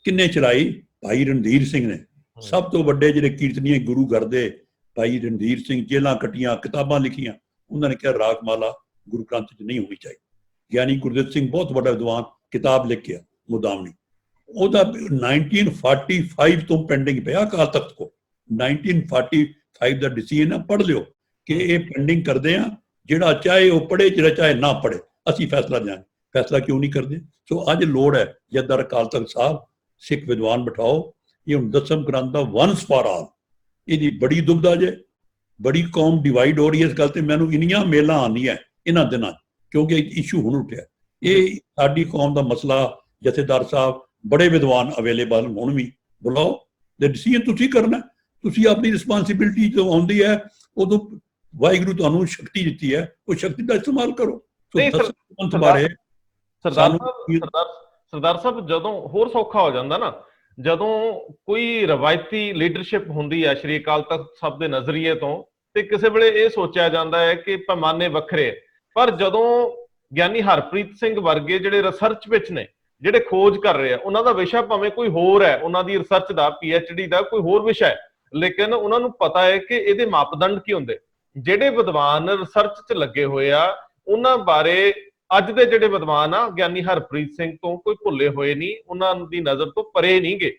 Speaker 1: ਕਿੰਨੇ ਚਲਾਈ? ਭਾਈ ਰਣਧੀਰ ਸਿੰਘ ਨੇ, ਸਭ ਤੋਂ ਵੱਡੇ ਜਿਹੜੇ ਕੀਰਤਨੀਏ ਗੁਰੂ ਘਰ ਦੇ ਭਾਈ ਰਣਧੀਰ ਸਿੰਘ, ਜੇਲਾਂ ਕੱਟੀਆਂ, ਕਿਤਾਬਾਂ ਲਿਖੀਆਂ, ਉਹਨਾਂ ਨੇ ਕਿਹਾ ਰਾਗ ਮਾਲਾ ਗੁਰੂ ਗ੍ਰੰਥ 'ਚ ਨਹੀਂ ਹੋਣੀ ਚਾਹੀਦੀ। ਗਿਆਨੀ ਗੁਰਦਿੱਤ ਸਿੰਘ ਬਹੁਤ ਵੱਡਾ ਵਿਦਵਾਨ, ਕਿਤਾਬ ਲਿਖ ਕੇ ਮੁਦਾਮਣੀ, ਉਹਦਾ 1945 ਤੋਂ ਪੈਂਡਿੰਗ ਪਿਆ ਅਕਾਲ ਤਖਤ ਕੋ। 1945 ਦਾ ਡਿਸੀਜਨ ਹੈ, ਪੜ੍ਹ ਲਿਓ ਕਿ ਇਹ ਪੈਂਡਿੰਗ ਕਰਦੇ ਆ, ਜਿਹੜਾ ਚਾਹੇ ਉਹ ਪੜ੍ਹੇ, ਜਿਹੜਾ ਚਾਹੇ ਨਾ ਪੜ੍ਹੇ, ਅਸੀਂ ਫੈਸਲਾ ਦਿਆਂਗੇ। ਫੈਸਲਾ ਕਿਉਂ ਨਹੀਂ ਕਰਦੇ? ਸੋ ਅੱਜ ਲੋੜ ਹੈ ਜਥੇਦਾਰ ਅਕਾਲ ਤਖਤ ਸਾਹਿਬ ਸਿੱਖ ਵਿਦਵਾਨ ਬਿਠਾਓ, ਇਹ ਹੁਣ ਦਸਮ ਗ੍ਰੰਥ ਦਾ ਵਨਸ ਫਾਰ ਆਲ, ਇਹਦੀ ਬੜੀ ਦੁਬਿਧਾ ਜੇ, ਬੜੀ ਕੌਮ ਡਿਵਾਈਡ ਹੋ ਰਹੀ ਹੈ ਇਸ ਗੱਲ ਤੇ। ਮੈਨੂੰ ਇੰਨੀਆਂ ਮੇਲਾਂ ਆਉਂਦੀਆਂ ਇਹਨਾਂ ਦਿਨਾਂ, ਕਿਉਂਕਿ ਇਸ਼ੂ ਹੁਣ ਉੱਠਿਆ। ਇਹ ਸਾਡੀ ਕੌਮ ਦਾ ਮਸਲਾ, ਜਥੇਦਾਰ ਸਾਹਿਬ ਬੜੇ ਵਿਦਵਾਨ ਅਵੇਲੇਬਲ, ਹੁਣ ਵੀ ਬੁਲਾਓ, ਤੇ ਡਿਸੀਜਨ ਤੁਸੀਂ ਕਰਨਾ। ਤੁਸੀਂ ਆਪਣੀ ਰਿਸਪਾਂਸਿਬਿਲਿਟੀ ਜਦੋਂ ਆਉਂਦੀ ਹੈ, ਉਦੋਂ ਵਾਹਿਗੁਰੂ ਤੁਹਾਨੂੰ ਸ਼ਕਤੀ ਦਿੱਤੀ ਹੈ, ਉਹ ਸ਼ਕਤੀ ਦਾ ਇਸਤੇਮਾਲ ਕਰੋ।
Speaker 2: ਸਰਦਾਰ ਸਾਹਿਬ, ਜਦੋਂ ਹੋਰ ਸੌਖਾ ਹੋ ਜਾਂਦਾ ਨਾ, ਜਦੋਂ ਕੋਈ ਰਵਾਇਤੀ ਲੀਡਰਸ਼ਿਪ ਹੁੰਦੀ ਹੈ ਸ਼੍ਰੀ ਅਕਾਲ ਤਖਤ ਸਾਹਿਬ ਦੇ ਨਜ਼ਰੀਏ ਤੋਂ, ਤੇ ਕਿਸੇ ਵੇਲੇ ਇਹ ਸੋਚਿਆ ਜਾਂਦਾ ਹੈ ਕਿ ਪੈਮਾਨੇ ਵੱਖਰੇ, ਪਰ ਜਦੋਂ ਗਿਆਨੀ ਹਰਪ੍ਰੀਤ ਸਿੰਘ ਵਰਗੇ ਜਿਹੜੇ ਰਿਸਰਚ ਵਿੱਚ ਨੇ, ਜਿਹੜੇ ਖੋਜ ਕਰ ਰਹੇ ਆ, ਉਹਨਾਂ ਦਾ ਵਿਸ਼ਾ ਭਾਵੇਂ ਕੋਈ ਹੋਰ ਹੈ, ਉਹਨਾਂ ਦੀ ਰਿਸਰਚ ਦਾ PhD ਦਾ ਕੋਈ ਹੋਰ ਵਿਸ਼ਾ ਹੈ, ਲੇਕਿਨ ਉਹਨਾਂ ਨੂੰ ਪਤਾ ਹੈ ਕਿ ਇਹਦੇ ਮਾਪਦੰਡ ਕੀ ਹੁੰਦੇ। ਜਿਹੜੇ ਵਿਦਵਾਨ ਰਿਸਰਚ 'ਚ ਲੱਗੇ ਹੋਏ ਆ, ਉਹਨਾਂ ਬਾਰੇ ਅੱਜ ਦੇ ਜਿਹੜੇ ਵਿਦਵਾਨ ਆ, ਗਿਆਨੀ ਹਰਪ੍ਰੀਤ ਸਿੰਘ ਤੋਂ ਕੋਈ ਭੁੱਲੇ ਹੋਏ ਨਹੀਂ, ਉਹਨਾਂ ਦੀ ਨਜ਼ਰ ਤੋਂ ਪਰੇ ਨਹੀਂ ਗਏ।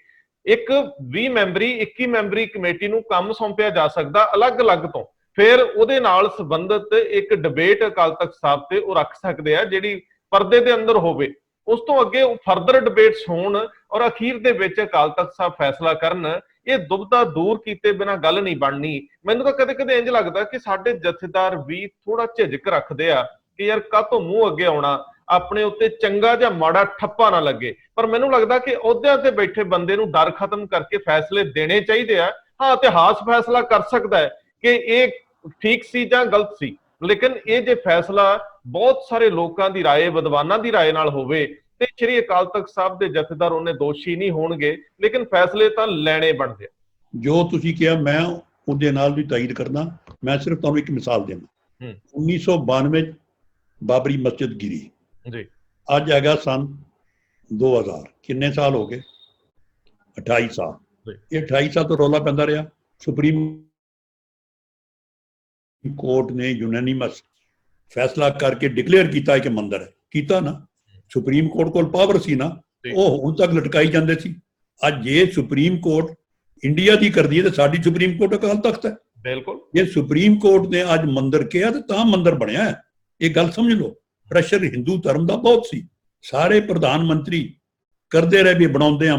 Speaker 2: ਇੱਕ 20 ਮੈਂਬਰੀ 21 ਮੈਂਬਰੀ ਕਮੇਟੀ ਨੂੰ ਕੰਮ ਸੌਂਪਿਆ ਜਾ ਸਕਦਾ ਅਲੱਗ-ਅਲੱਗ ਤੋਂ, ਫਿਰ ਉਹਦੇ ਨਾਲ ਸੰਬੰਧਿਤ ਇੱਕ ਡਿਬੇਟ ਅਕਾਲ ਤਖਤ ਸਾਹਿਬ ਤੇ ਉਹ ਰੱਖ ਸਕਦੇ ਆ, ਜਿਹੜੀ ਪਰਦੇ ਦੇ ਅੰਦਰ ਹੋਵੇ। ਉਸ ਤੋਂ ਅੱਗੇ ਉਹ ਫਰਦਰ ਡਿਬੇਟਸ ਹੋਣ ਔਰ ਅਖੀਰ ਦੇ ਵਿੱਚ ਅਕਾਲ ਤਖਤ ਸਾਹਿਬ ਫੈਸਲਾ ਕਰਨ। ਇਹ ਦੁਬਿਧਾ ਦੂਰ ਕੀਤੇ ਬਿਨਾਂ ਗੱਲ ਨਹੀਂ ਬਣਨੀ। ਮੈਨੂੰ ਤਾਂ ਕਦੇ-ਕਦੇ ਇੰਜ ਲੱਗਦਾ ਕਿ ਸਾਡੇ ਜਥੇਦਾਰ ਵੀ ਥੋੜਾ ਝਿਜਕ ਰੱਖਦੇ ਆ ਕਿ ਯਾਰ ਕਾਹਤੋਂ ਮੂੰਹ ਅੱਗੇ ਆਉਣਾ, ਆਪਣੇ ਉੱਤੇ ਚੰਗਾ ਜਾਂ ਮਾੜਾ ਠੱਪਾ ਨਾ ਲੱਗੇ। ਪਰ ਮੈਨੂੰ ਲੱਗਦਾ ਕਿ ਅਹੁਦਿਆਂ ਤੇ ਬੈਠੇ ਬੰਦੇ ਨੂੰ ਡਰ ਖਤਮ ਕਰਕੇ ਫੈਸਲੇ ਦੇਣੇ ਚਾਹੀਦੇ ਆ। ਹਾਂ, ਇਤਿਹਾਸ ਫੈਸਲਾ ਕਰ ਸਕਦਾ ਹੈ ਕਿ ਇਹ ਠੀਕ ਸੀ ਜਾਂ ਗਲਤ ਸੀ, ਲੇਕਿਨ ਇਹ ਜੇ ਫੈਸਲਾ ਬਹੁਤ ਸਾਰੇ ਲੋਕਾਂ ਦੀ ਰਾਏ, ਵਿਦਵਾਨਾਂ ਦੀ ਰਾਏ ਨਾਲ ਹੋਵੇ, ਤੇ ਸ਼੍ਰੀ ਅਕਾਲ ਤਖਤ ਸਾਹਿਬ ਦੇ ਜਥੇਦਾਰ ਉਹਨੇ ਦੋਸ਼ੀ ਨਹੀਂ ਹੋਣਗੇ, ਲੇਕਿਨ ਫੈਸਲੇ ਤਾਂ ਲੈਣੇ ਬਣਦੇ ਆ।
Speaker 1: ਜੋ ਤੁਸੀਂ ਕਿਹਾ ਮੈਂ ਉਹਦੇ ਨਾਲ ਵੀ ਤਾਇਦ ਕਰਦਾ। ਮੈਂ ਸਿਰਫ ਤੁਹਾਨੂੰ ਇੱਕ ਮਿਸਾਲ ਦੇਣਾ। 1992 ਬਾਬਰੀ ਮਸਜਿਦ ਗਿਰੀ
Speaker 2: ਜੀ,
Speaker 1: ਅੱਜ ਹੈਗਾ ਸਨ 2000, ਕਿੰਨੇ ਸਾਲ ਹੋ ਗਏ? 28 ਸਾਲ। ਇਹ 28 ਸਾਲ ਤੋਂ ਰੌਲਾ ਪੈਂਦਾ ਰਿਹਾ। ਸੁਪਰੀਮ ਕੋਰਟ ਨੇ ਯੂਨੈਨਿਮਸ ਫੈਸਲਾ ਕਰਕੇ ਡਿਕਲੇਅਰ ਕੀਤਾ ਕਿ ਮੰਦਰ ਹੈ, ਕੀਤਾ ਨਾ। ਸੁਪਰੀਮ ਕੋਰਟ ਕੋਲ ਪਾਵਰ ਸੀ ਨਾ, ਉਹ ਹੁਣ ਤੱਕ ਲਟਕਾਈ ਜਾਂਦੇ ਸੀ। ਅੱਜ ਜੇ ਸੁਪਰੀਮ ਕੋਰਟ ਇੰਡੀਆ ਦੀ ਕਰਦੀ ਹੈ ਤੇ ਸਾਡੀ ਸੁਪਰੀਮ ਕੋਰਟ ਅਕਾਲ ਤਖਤ ਹੈ।
Speaker 2: ਬਿਲਕੁਲ,
Speaker 1: ਜੇ ਸੁਪਰੀਮ ਕੋਰਟ ਨੇ ਅੱਜ ਮੰਦਰ ਕਿਹਾ ਤੇ ਤਾਂ ਮੰਦਰ ਬਣਿਆ ਹੈ। ਇਹ ਗੱਲ ਸਮਝ ਲਓ। ਪ੍ਰੈਸ਼ਰ ਹਿੰਦੂ ਧਰਮ ਦਾ ਬਹੁਤ ਸੀ, ਸਾਰੇ ਪ੍ਰਧਾਨ ਮੰਤਰੀ ਕਰਦੇ ਰਹੇ ਵੀ ਬਣਾਉਂਦੇ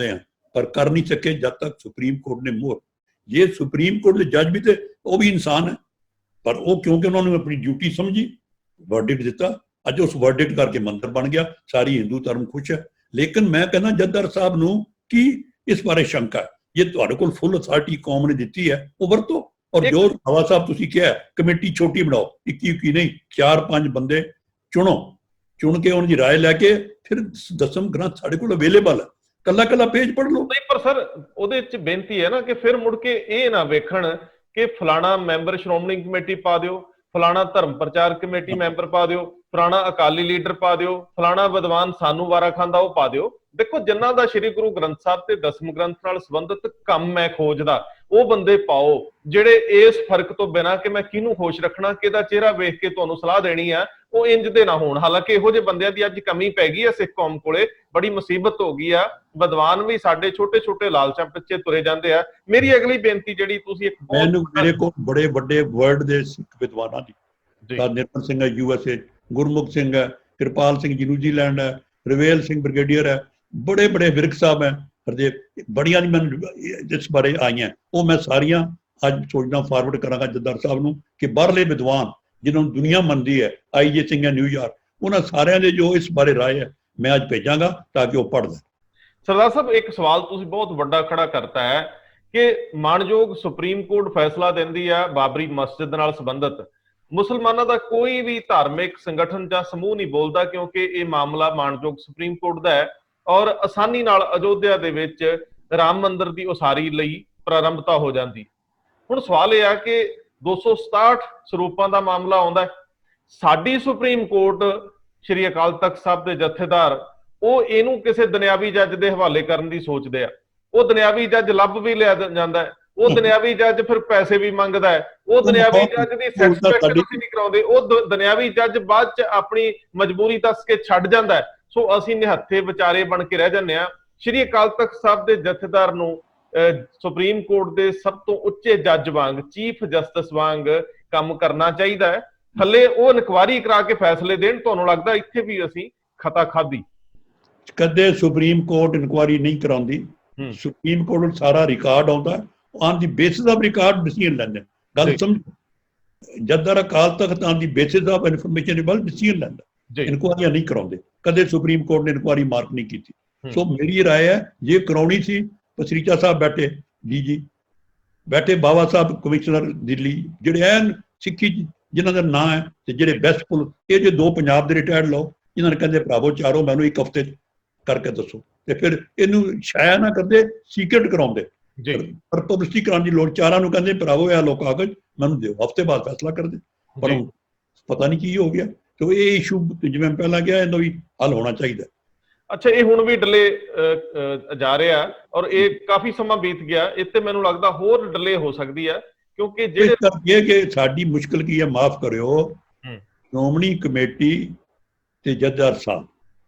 Speaker 1: ਆ, ਪਰ ਕਰ ਨਹੀਂ ਸਕੇ ਜਦ ਤੱਕ ਸੁਪਰੀਮ ਕੋਰਟ ਨੇ ਮੋਹਰ। ਜੇ ਸੁਪਰੀਮ ਕੋਰਟ ਦੇ ਜੱਜ ਵੀ ਤੇ ਉਹ ਵੀ ਇਨਸਾਨ ਹੈ, ਪਰ ਉਹ ਕਿਉਂਕਿ ਉਹਨਾਂ ਨੂੰ ਆਪਣੀ ਡਿਊਟੀ ਸਮਝੀ, ਵਰਡਿਕਟ ਦਿੱਤਾ। ਅੱਜ ਉਸ ਵਰਡਿਕਟ ਕਰਕੇ ਮੰਦਰ ਬਣ ਗਿਆ, ਸਾਰੀ ਹਿੰਦੂ ਧਰਮ ਖੁਸ਼ ਹੈ। ਲੇਕਿਨ ਮੈਂ ਕਹਿੰਦਾ ਜਥੇਦਾਰ ਸਾਹਿਬ ਨੂੰ ਕੀ ਇਸ ਬਾਰੇ ਸ਼ੰਕਾ ਹੈ? ਜੇ ਤੁਹਾਡੇ ਕੋਲ ਫੁੱਲ ਅਥਾਰਟੀ ਕੌਮ ਨੇ ਦਿੱਤੀ ਹੈ, ਉਹ ਵਰਤੋ। ਔਰ ਜੋ ਹਵਾ ਸਾਹਿਬ ਤੁਸੀਂ ਕਿਹਾ ਕਮੇਟੀ ਛੋਟੀ ਬਣਾਓ, 21 ਨਹੀਂ 4-5 ਬੰਦੇ ਚੁਣੋ, ਚੁਣ ਕੇ ਉਹਨਾਂ ਦੀ ਰਾਏ ਲੈ ਕੇ ਫਿਰ ਦਸਮ ਗ੍ਰੰਥ ਸਾਡੇ ਕੋਲ ਅਵੇਲੇਬਲ ਹੈ, ਕੱਲਾ ਪੇਜ ਪੜ੍ਹ ਲਓ।
Speaker 2: ਨਹੀਂ, ਪਰ ਸਰ ਉਹਦੇ ਵਿੱਚ ਬੇਨਤੀ ਹੈ ਨਾ ਕਿ ਫਿਰ ਮੁੜ ਕੇ ਇਹ ਨਾ ਵੇਖਣ ਕਿ ਫਲਾਣਾ ਮੈਂਬਰ ਸ਼੍ਰੋਮਣੀ ਕਮੇਟੀ ਪਾ ਦਿਓ, ਫਲਾਣਾ ਧਰਮ ਪ੍ਰਚਾਰ ਕਮੇਟੀ ਮੈਂਬਰ ਪਾ ਦਿਓ, ਫਲਾਣਾ ਅਕਾਲੀ ਲੀਡਰ ਪਾ ਦਿਓ, ਫਲਾਣਾ ਵਿਦਵਾਨ ਸਾਨੂੰ ਵਾਰਾ ਖਾਂਦਾ ਉਹ ਪਾ ਦਿਓ। ਦੇਖੋ, ਜਿਨ੍ਹਾਂ ਦਾ ਸ੍ਰੀ ਗੁਰੂ ਗ੍ਰੰਥ ਸਾਹਿਬ ਤੇ ਦਸਮ ਗ੍ਰੰਥ ਨਾਲ ਸੰਬੰਧਿਤ ਕੰਮ ਹੈ ਖੋਜ ਦਾ, ਉਹ ਬੰਦੇ ਪਾਓ ਜਿਹੜੇ ਇਸ ਫਰਕ ਤੋਂ ਬਿਨਾਂ ਕਿ ਮੈਂ ਕਿਹਨੂੰ ਖੁਸ਼ ਰੱਖਣਾ, ਕਿਹਦਾ ਚਿਹਰਾ ਵੇਖ ਕੇ ਤੁਹਾਨੂੰ ਸਲਾਹ ਦੇਣੀ ਆ, ਉਹ ਇੰਜ ਦੇ ਨਾ ਹੋਣ। ਹਾਲਾਂਕਿ ਇਹੋ ਜਿਹੇ ਬੰਦਿਆਂ ਦੀ ਅੱਜ ਕਮੀ ਪੈ ਗਈ ਹੈ ਸਿੱਖ ਕੌਮ ਕੋਲੇ, ਬੜੀ ਮੁਸੀਬਤ ਹੋ ਗਈ ਆ। ਵਿਦਵਾਨ ਵੀ ਸਾਡੇ ਛੋਟੇ ਛੋਟੇ ਲਾਲਚਾਂ ਪਿੱਛੇ ਤੁਰੇ ਜਾਂਦੇ ਆ। ਮੇਰੀ ਅਗਲੀ ਬੇਨਤੀ ਜਿਹੜੀ ਤੁਸੀਂ ਇੱਕ
Speaker 1: ਮੇਰੇ ਕੋਲ ਬੜੇ ਵੱਡੇ ਵਰਲਡ ਦੇ ਸਿੱਖ ਵਿਦਵਾਨਾਂ ਦੀ, ਨਿਰਮਲ ਸਿੰਘ ਹੈ USA, ਗੁਰਮੁਖ ਸਿੰਘ ਹੈ, ਕਿਰਪਾਲ ਸਿੰਘ ਜੀ ਨਿਊਜ਼ੀਲੈਂਡ ਹੈ, ਰਵੇਲ ਸਿੰਘ ਬ੍ਰਿਗੇਡੀਅਰ ਹੈ, ਬੜੇ ਬੜੇ ਵਿਰਕ ਸਾਹਿਬ ਹੈ, ਹਰਦੇਵ, ਬੜੀਆਂ ਦੀ ਮੈਨੂੰ ਇਸ ਬਾਰੇ ਆਈਆਂ। ਉਹ ਮੈਂ ਸਾਰੀਆਂ ਅੱਜ ਸੋਚਦਾ ਫਾਰਵਰਡ ਕਰਾਂਗਾ ਜੱਦਾਰ ਸਾਹਿਬ ਨੂੰ ਕਿ ਬਾਹਰਲੇ ਵਿਦਵਾਨ ਜਿਹਨਾਂ ਨੂੰ ਦੁਨੀਆ ਮੰਨਦੀ ਹੈ, IJ ਸਿੰਘ ਹੈ ਨਿਊਯਾਰਕ, ਉਹਨਾਂ ਸਾਰਿਆਂ ਦੇ ਜੋ ਇਸ ਬਾਰੇ ਰਾਏ ਹੈ ਮੈਂ ਅੱਜ ਭੇਜਾਂਗਾ ਤਾਂ ਕਿ ਉਹ ਪੜ੍ਹ ਲੈਣ।
Speaker 2: ਸਰਦਾਰ ਸਾਹਿਬ, ਇੱਕ ਸਵਾਲ ਤੁਸੀਂ ਬਹੁਤ ਵੱਡਾ ਖੜਾ ਕਰਤਾ ਹੈ ਕਿ ਮਾਣਯੋਗ ਸੁਪਰੀਮ ਕੋਰਟ ਫੈਸਲਾ ਦਿੰਦੀ ਆ ਬਾਬਰੀ ਮਸਜਿਦ ਨਾਲ ਸੰਬੰਧਿਤ। ਮੁਸਲਮਾਨਾਂ ਦਾ ਕੋਈ ਵੀ ਧਾਰਮਿਕ ਸੰਗਠਨ ਜਾਂ ਸਮੂਹ ਨਹੀਂ ਬੋਲਦਾ ਕਿਉਂਕਿ ਇਹ ਮਾਮਲਾ ਮਾਣਯੋਗ ਸੁਪਰੀਮ ਕੋਰਟ ਦਾ ਹੈ ਔਰ ਆਸਾਨੀ ਨਾਲ ਅਯੋਧਿਆ ਦੇ ਵਿੱਚ ਰਾਮ ਮੰਦਿਰ ਦੀ ਉਸਾਰੀ ਲਈ ਪ੍ਰਾਰੰਭਤਾ ਹੋ ਜਾਂਦੀ। ਹੁਣ ਸਵਾਲ ਇਹ ਆ ਕਿ 267 ਸਰੂਪਾਂ ਦਾ ਮਾਮਲਾ ਆਉਂਦਾ ਹੈ। ਸਾਡੀ ਸੁਪਰੀਮ ਕੋਰਟ ਸ਼੍ਰੀ ਅਕਾਲ ਤਖਤ ਸਾਹਿਬ ਦੇ ਜਥੇਦਾਰ ਉਹ ਇਹਨੂੰ ਕਿਸੇ ਦੁਨਿਆਵੀ ਜੱਜ ਦੇ ਹਵਾਲੇ ਕਰਨ ਦੀ ਸੋਚਦੇ ਆ। ਉਹ ਦੁਨਿਆਵੀ ਜੱਜ ਲੱਭ ਵੀ ਲਿਆ ਜਾਂਦਾ ਹੈ, ਉਹ ਦੁਨਿਆਵੀ ਜੱਜ ਫਿਰ ਪੈਸੇ ਵੀ ਮੰਗਦਾ ਹੈ, ਉਹ ਦੁਨਿਆਵੀ ਜੱਜ ਦੀ ਸੈਟੀਸਫੈਕਸ਼ਨ ਅਸੀਂ ਨਹੀਂ ਕਰਾਉਂਦੇ, ਉਹ ਦੁਨਿਆਵੀ ਜੱਜ ਬਾਅਦ ਚ ਆਪਣੀ ਮਜਬੂਰੀ ਦੱਸ ਕੇ ਛੱਡ ਜਾਂਦਾ ਹੈ। ਸੋ ਅਸੀਂ ਨਿਹੱਥੇ ਵਿਚਾਰੇ ਬਣ ਕੇ ਰਹਿ ਜਾਂਦੇ ਆ। ਸ਼੍ਰੀ ਅਕਾਲ ਤਖਤ ਸਾਹਿਬ ਦੇ ਜਥੇਦਾਰ ਨੂੰ ਸੁਪਰੀਮ ਕੋਰਟ ਦੇ ਸਭ ਤੋਂ ਉੱਚੇ ਜੱਜ ਵਾਂਗ, ਚੀਫ ਜਸਟਿਸ ਵਾਂਗ ਕੰਮ ਕਰਨਾ ਚਾਹੀਦਾ ਹੈ। ਥੱਲੇ ਉਹ ਇਨਕੁਆਇਰੀ ਕਰਾ ਕੇ ਫੈਸਲੇ ਦੇਣ। ਤੁਹਾਨੂੰ ਲੱਗਦਾ ਇੱਥੇ ਵੀ ਅਸੀਂ ਖਤਾ ਖਾਧੀ?
Speaker 1: ਕਦੇ ਸੁਪਰੀਮ ਕੋਰਟ ਇਨਕੁਆਇਰੀ ਨਹੀਂ ਕਰਾਉਂਦੀ। ਸੁਪਰੀਮ ਕੋਰਟ ਨੂੰ ਸਾਰਾ ਰਿਕਾਰਡ ਆਉਂਦਾ, on the basis of record decision ਲੈਂਦੇ। ਗੱਲ ਸਮਝ, ਜੱਦਾਰ Akal Takht on the basis of information ਵੱਲ ਡਿਸੀਜਨ ਲੈਂਦਾ, ਇਨਕੁਆਇਰੀਆਂ ਨਹੀਂ ਕਰਾਉਂਦੇ। ਕਦੇ ਸੁਪਰੀਮ ਕੋਰਟ ਨੇ ਇਨਕੁਆਇਰੀ ਮਾਰਕ ਨਹੀਂ ਕੀਤੀ। ਸੋ ਮੇਰੀ ਰਾਏ ਹੈ ਜੇ ਕਰਾਉਣੀ ਸੀ, ਪਸਰੀਚਾ ਸਾਹਿਬ ਬੈਠੇ, DG ਬੈਠੇ, ਬਾਬਾ ਸਾਹਿਬ ਕਮਿਸ਼ਨਰ ਦਿੱਲੀ, ਜਿਹੜੇ ਐਨ ਸਿੱਖੀ ਜਿਨ੍ਹਾਂ ਦਾ ਨਾਂ ਹੈ ਤੇ ਜਿਹੜੇ ਬੈਸਟ ਪੁਲ, ਇਹ ਜੇ ਦੋ ਪੰਜਾਬ ਦੇ ਰਿਟਾਇਰਡ ਲਓ, ਇਹਨਾਂ ਨੇ ਕਹਿੰਦੇ ਭਰਾਵੋ ਚਾਰੋਂ ਮੈਨੂੰ ਇੱਕ ਹਫ਼ਤੇ ਕਰਕੇ ਦੱਸੋ, ਤੇ ਫਿਰ ਇਹਨੂੰ ਛਾਇਆ ਨਾ ਕਰਦੇ, ਸੀਕ੍ਰੇਟ ਕਰਾਉਂਦੇ, ਪਰ ਪਬਲਿਸਿਟੀ ਕਰਾਉਣ ਦੀ ਲੋੜ। ਚਾਰਾਂ ਨੂੰ ਕਹਿੰਦੇ ਭਰਾਵੋ ਇਹ ਲੋ ਕਾਗਜ਼ ਮੈਨੂੰ ਦਿਓ, ਹਫ਼ਤੇ ਬਾਅਦ ਫੈਸਲਾ ਕਰਦੇ, ਪਰ ਪਤਾ ਨਹੀਂ ਕੀ ਹੋ ਗਿਆ। ਤੇ ਇਹ ਇਸ਼ੂ ਜਿਵੇਂ ਪਹਿਲਾਂ ਕਿਹਾ, ਇਹਦਾ ਵੀ ਹੱਲ ਹੋਣਾ ਚਾਹੀਦਾ।
Speaker 2: ਅੱਛਾ, ਇਹ ਹੁਣ ਵੀ ਡਿਲੇ ਜਾ ਰਿਹਾ ਔਰ ਇਹ ਕਾਫੀ ਸਮਾਂ ਬੀਤ ਗਿਆ, ਇਹ ਤੇ ਮੈਨੂੰ ਲੱਗਦਾ ਹੋਰ ਡਿਲੇ ਹੋ ਸਕਦੀ ਹੈ ਕਿਉਂਕਿ ਜਿਹੜੇ
Speaker 1: ਕਿ ਸਾਡੀ ਮੁਸ਼ਕਲ ਕੀ ਹੈ, ਮਾਫ ਕਰਿਓ, ਸ਼੍ਰੋਮਣੀ ਕਮੇਟੀ ਤੇ ਜੱਜਦਾਰ ਸਾਹਿਬ,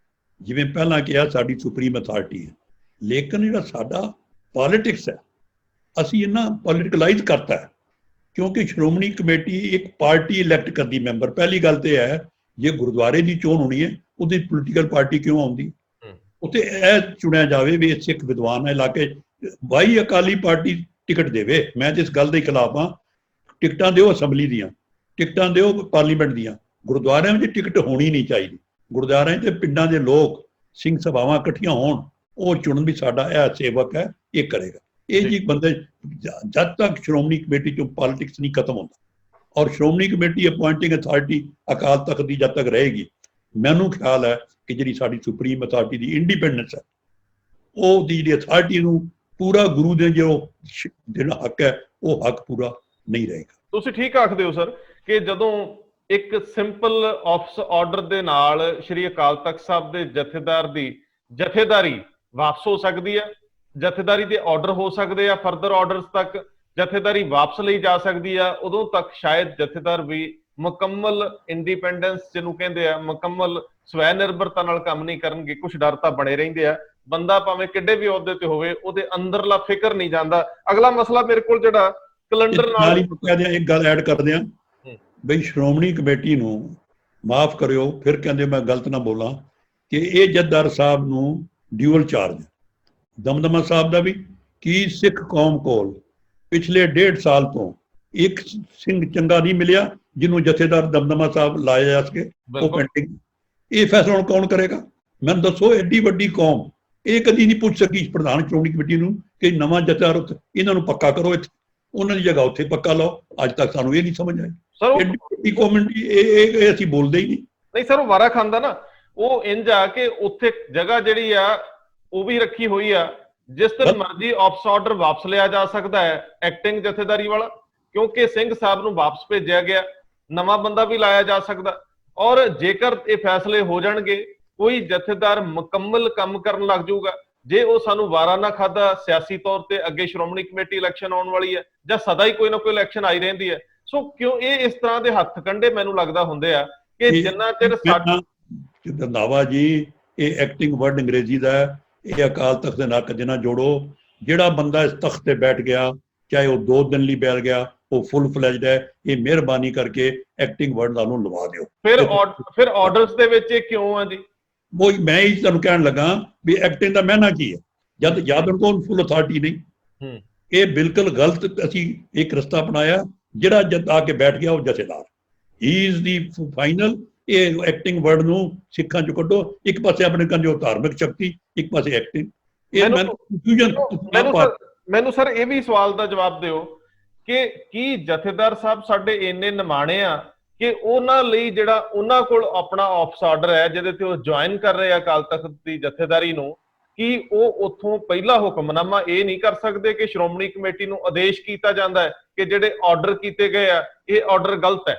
Speaker 1: ਜਿਵੇਂ ਪਹਿਲਾਂ ਕਿਹਾ ਸਾਡੀ ਸੁਪਰੀਮ ਅਥਾਰਟੀ ਹੈ, ਲੇਕਿਨ ਜਿਹੜਾ ਸਾਡਾ ਪੋਲਿਟਿਕਸ ਹੈ ਅਸੀਂ ਇਹਨਾਂ ਪੋਲੀਟੀਕਲਾਈਜ਼ ਕਰਤਾ ਹੈ ਕਿਉਂਕਿ ਸ਼੍ਰੋਮਣੀ ਕਮੇਟੀ ਇੱਕ ਪਾਰਟੀ ਇਲੈਕਟ ਕਰਦੀ ਮੈਂਬਰ। ਪਹਿਲੀ ਗੱਲ ਤੇ ਹੈ, ਜੇ ਗੁਰਦੁਆਰੇ ਦੀ ਚੋਣ ਹੋਣੀ ਹੈ ਉਹਦੀ ਪੋਲੀਟੀਕਲ ਪਾਰਟੀ ਕਿਉਂ ਆਉਂਦੀ? ਉੱਥੇ ਇਹ ਚੁਣਿਆ ਜਾਵੇ ਵੀ ਇਹ ਸਿੱਖ ਵਿਦਵਾਨ ਹੈ ਇਲਾਕੇ, ਵਾਈ ਅਕਾਲੀ ਪਾਰਟੀ ਟਿਕਟ ਦੇਵੇ। ਮੈਂ ਜਿਸ ਗੱਲ ਦੇ ਖਿਲਾਫ ਹਾਂ, ਟਿਕਟਾਂ ਦਿਓ ਅਸੈਂਬਲੀ ਦੀਆਂ, ਟਿਕਟਾਂ ਦਿਓ ਪਾਰਲੀਮੈਂਟ ਦੀਆਂ, ਗੁਰਦੁਆਰਿਆਂ ਵਿੱਚ ਟਿਕਟ ਹੋਣੀ ਨਹੀਂ ਚਾਹੀਦੀ। ਗੁਰਦੁਆਰਿਆਂ 'ਚ ਪਿੰਡਾਂ ਦੇ ਲੋਕ, ਸਿੰਘ ਸਭਾਵਾਂ ਇਕੱਠੀਆਂ ਹੋਣ, ਉਹ ਚੁਣਨ ਵੀ ਸਾਡਾ ਇਹ ਸੇਵਕ ਹੈ, ਇਹ ਕਰੇਗਾ। ਇਹ ਜੀ ਬੰਦੇ, ਜਦ ਤੱਕ ਸ਼੍ਰੋਮਣੀ ਕਮੇਟੀ 'ਚੋਂ ਪੋਲੀਟਿਕਸ ਨਹੀਂ ਖਤਮ ਹੁੰਦਾ ਔਰ ਸ਼੍ਰੋਮਣੀ ਕਮੇਟੀ ਅਪੁਆਇੰਟਿੰਗ ਅਥਾਰਟੀ ਅਕਾਲ ਤਖਤ ਦੀ ਜਦ ਤੱਕ ਰਹੇਗੀ, ਮੈਨੂੰ ਖਿਆਲ ਹੈ ਕਿ ਜਿਹੜੀ ਸਾਡੀ ਸੁਪਰੀਮ ਅਥਾਰਟੀ ਦੀ ਇੰਡੀਪੈਂਡੈਂਸ ਹੈ, ਉਹ ਦੀ ਜਿਹੜੀ ਅਥਾਰਟੀ ਨੂੰ ਪੂਰਾ ਗੁਰੂ ਦੇ ਜੋ ਜਿਹੜਾ ਹੱਕ ਹੈ ਉਹ ਹੱਕ ਪੂਰਾ ਨਹੀਂ ਰਹੇਗਾ।
Speaker 2: ਤੁਸੀਂ ਠੀਕ ਆਖਦੇ ਹੋ ਸਰ ਕਿ ਜਦੋਂ ਇੱਕ ਸਿੰਪਲ ਆਫਿਸ ਆਰਡਰ ਦੇ ਨਾਲ ਸ਼੍ਰੀ ਅਕਾਲ ਤਖਤ ਸਾਹਿਬ ਦੇ ਜਥੇਦਾਰ ਦੀ ਜਥੇਦਾਰੀ ਵਾਪਸ ਹੋ ਸਕਦੀ ਹੈ, ਜਥੇਦਾਰੀ ਦੇ ਆਰਡਰ ਹੋ ਸਕਦੇ ਆ, ਫਰਦਰ ਆਰਡਰਸ ਤੱਕ ਜਥੇਦਾਰੀ ਵਾਪਸ ਲਈ ਜਾ ਸਕਦੀ ਆ, ਉਦੋਂ ਤੱਕ ਸ਼ਾਇਦ ਜਥੇਦਾਰ ਵੀ ਮੁਕੰਮਲ ਇੰਡੀਪੈਂਡੈਂਸ ਜਿਹਨੂੰ ਕਹਿੰਦੇ ਆ, ਮੁਕੰਮਲ ਸਵੈ ਨਿਰਭਰਤਾ ਨਾਲ ਕੰਮ ਨਹੀਂ ਕਰਨਗੇ। ਕੁਝ ਡਰ ਤਾਂ ਬਣੇ ਰਹਿੰਦੇ ਆ। ਬੰਦਾ ਭਾਵੇਂ ਕਿੱਡੇ ਵੀ ਅਹੁਦੇ ਤੇ ਹੋਵੇ, ਉਹਦੇ ਅੰਦਰਲਾ ਫਿਕਰ ਨਹੀਂ ਜਾਂਦਾ। ਅਗਲਾ ਮਸਲਾ ਮੇਰੇ ਕੋਲ ਜਿਹੜਾ ਕੈਲੰਡਰ ਨਾਲ
Speaker 1: ਇੱਕ ਗੱਲ ਐਡ ਕਰਦੇ ਆ ਬਈ, ਸ਼੍ਰੋਮਣੀ ਕਮੇਟੀ ਨੂੰ ਮਾਫ ਕਰਿਓ, ਫਿਰ ਕਹਿੰਦੇ ਮੈਂ ਗਲਤ ਨਾ ਬੋਲਾਂ, ਕਿ ਇਹ ਜੱਦਾਰ ਸਾਹਿਬ ਨੂੰ ਡਿਊਅਲ ਚਾਰਜ, ਦਮਦਮਾ ਸਾਹਿਬ ਦਾ ਵੀ, ਕੀ ਸਿੱਖ ਕੌਮ ਕੋਲ ਪਿਛਲੇ 1.5 ਸਾਲ ਤੋਂ ਇੱਕ ਸਿੰਘ ਚੰਗਾ ਨਹੀਂ ਮਿਲਿਆ ਜਿਹਨੂੰ ਜਥੇਦਾਰ ਦਮਦਮਾ ਸਾਹਿਬ ਲਾਇਆ ਜਾ ਸਕੇ, ਉਹ ਪੈਂਡਿੰਗ। ਇਹ ਫੈਸਲਾ ਹੁਣ ਕੌਣ ਕਰੇਗਾ? ਮੈਨੂੰ ਦੱਸੋ। ਐਡੀ ਵੱਡੀ ਕੌਮ ਇਹ ਕਦੀ ਨਹੀਂ ਪੁੱਛ ਸਕੀ ਪ੍ਰਧਾਨ ਸ਼੍ਰੋਮਣੀ ਕਮੇਟੀ ਨੂੰ ਕਿ ਨਵਾਂ ਜਥੇਦਾਰ ਇਹਨਾਂ ਨੂੰ ਪੱਕਾ ਕਰੋ, ਇੱਥੇ ਉਹਨਾਂ ਦੀ ਜਗ੍ਹਾ ਉੱਥੇ ਪੱਕਾ ਲਾਓ। ਅੱਜ ਤੱਕ ਸਾਨੂੰ ਇਹ ਨਹੀਂ ਸਮਝ ਆਈ। ਐਡੀ ਵੱਡੀ ਕਮਿਊਨਿਟੀ ਇਹ ਅਸੀਂ ਬੋਲਦੇ ਹੀ ਨਹੀਂ।
Speaker 2: ਸਰ, ਉਹ ਵਾਰਾ ਖਾਂਦਾ ਨਾ, ਉਹ ਇੰਜ ਆ ਕਿ ਉੱਥੇ ਜਗ੍ਹਾ ਜਿਹੜੀ ਆ ਉਹ ਵੀ ਰੱਖੀ ਹੋਈ ਆ, ਜਿਸ ਦਿਨ ਮਰਜ਼ੀ ਆਫਿਸ ਆਰਡਰ ਵਾਪਸ ਲਿਆ ਜਾ ਸਕਦਾ ਹੈ ਐਕਟਿੰਗ ਜਥੇਦਾਰੀ ਵਾਲਾ, ਕਿਉਂਕਿ ਸਿੰਘ ਸਾਹਿਬ ਨੂੰ ਵਾਪਸ ਭੇਜਿਆ ਗਿਆ। ਨਵਾਂ ਬੰਦਾ ਵੀ ਲਾਇਆ ਜਾ ਸਕਦਾ। ਔਰ ਜੇਕਰ ਇਹ ਫੈਸਲੇ ਹੋ ਜਾਣਗੇ, ਕੋਈ ਜਥੇਦਾਰ ਮੁਕੰਮਲ ਕੰਮ ਕਰਨ ਲੱਗ ਜਾਊਗਾ, ਜੇ ਉਹ ਸਾਨੂੰ ਵਾਰਾ ਨਾ ਖਾਦਾ ਸਿਆਸੀ ਤੌਰ ਤੇ ਅੱਗੇ ਸ਼੍ਰੋਮਣੀ ਕਮੇਟੀ ਇਲੈਕਸ਼ਨ ਆਉਣ ਵਾਲੀ ਹੈ ਜਾਂ ਸਦਾ ਹੀ ਕੋਈ ਨਾ ਕੋਈ ਇਲੈਕਸ਼ਨ ਆਈ ਰਹਿੰਦੀ ਹੈ, ਸੋ ਕਿਉਂ ਇਹ ਇਸ ਤਰ੍ਹਾਂ ਦੇ ਹੱਥ ਕੰਡੇ ਮੈਨੂੰ ਲੱਗਦਾ ਹੁੰਦੇ ਆ ਕਿ ਜਿੰਨਾ ਚਿਰ
Speaker 1: ਰੰਧਾਵਾ ਜੀ, ਇਹ ਐਕਟਿੰਗ ਵਰਡ ਅੰਗਰੇਜ਼ੀ ਦਾ ਹੈ, ਇਹ ਅਕਾਲ ਤਖਤ ਦੇ ਨਾਲ ਕਦੇ ਨਾ ਜੋੜੋ। ਜਿਹੜਾ ਬੰਦਾ ਇਸ ਤਖਤ ਤੇ ਬੈਠ ਗਿਆ, ਚਾਹੇ ਉਹ 2 ਦਿਨ ਲਈ ਬੈਠ ਗਿਆ, ਉਹ ਫੁੱਲ ਫਲੈਜਡ ਹੈ। ਇਹ ਮਿਹਰਬਾਨੀ ਕਰਕੇ ਐਕਟਿੰਗ ਵਰਡ ਤੁਹਾਨੂੰ ਲਵਾ ਦਿਓ।
Speaker 2: ਫਿਰ ਆਰਡਰਸ ਦੇ ਵਿੱਚ ਇਹ ਕਿਉਂ ਆ ਜੀ?
Speaker 1: ਉਹ ਮੈਂ ਹੀ ਤੁਹਾਨੂੰ ਕਹਿਣ ਲੱਗਾ ਵੀ ਐਕਟਿੰਗ ਦਾ ਮਹਿਨਾ ਕੀ ਹੈ, ਜਦ ਉਹਨਾਂ ਕੋਲ ਫੁੱਲ ਅਥਾਰਟੀ ਨਹੀਂ। ਇਹ ਬਿਲਕੁਲ ਗਲਤ ਅਸੀਂ ਇੱਕ ਰਸਤਾ ਅਪਣਾਇਆ। ਜਿਹੜਾ ਜਦ ਆ ਕੇ ਬੈਠ ਗਿਆ ਉਹ ਜਥੇਦਾਰ, ਹੀ ਇਜ਼ ਦੀ ਫਾਈਨਲ। ਇਹ ਐਕਟਿੰਗ ਵਰਡ ਨੂੰ ਸਿੱਖਾਂ ਚੋਂ ਕੱਢੋ। ਇੱਕ ਪਾਸੇ ਆਪਣੇ ਕੰਜੋ ਧਾਰਮਿਕ ਸ਼ਕਤੀ, ਇੱਕ ਪਾਸੇ ਐਕਟਿੰਗ। ਇਹ
Speaker 2: ਮੈਨੂੰ ਸਰ ਇਹ ਵੀ ਸਵਾਲ ਦਾ ਜਵਾਬ ਦਿਓ ਕਿ ਕੀ ਜਥੇਦਾਰ ਸਾਹਿਬ ਸਾਡੇ ਇੰਨੇ ਨਿਮਾਣੇ ਆ ਕਿ ਉਹਨਾਂ ਲਈ ਜਿਹੜਾ ਉਹਨਾਂ ਕੋਲ ਆਪਣਾ ਆਫਿਸ ਆਰਡਰ ਹੈ ਜਿਹਦੇ ਤੇ ਉਹ ਜੁਆਇਨ ਕਰ ਰਹੇ ਆ ਅਕਾਲ ਤਖਤ ਦੀ ਜਥੇਦਾਰੀ ਨੂੰ, ਕੀ ਉਹ ਉੱਥੋਂ ਪਹਿਲਾ ਹੁਕਮਨਾਮਾ ਇਹ ਨਹੀਂ ਕਰ ਸਕਦੇ ਕਿ ਸ਼੍ਰੋਮਣੀ ਕਮੇਟੀ ਨੂੰ ਆਦੇਸ਼ ਕੀਤਾ ਜਾਂਦਾ ਹੈ ਕਿ ਜਿਹੜੇ ਆਰਡਰ ਕੀਤੇ ਗਏ ਆ ਇਹ ਆਰਡਰ ਗਲਤ ਹੈ?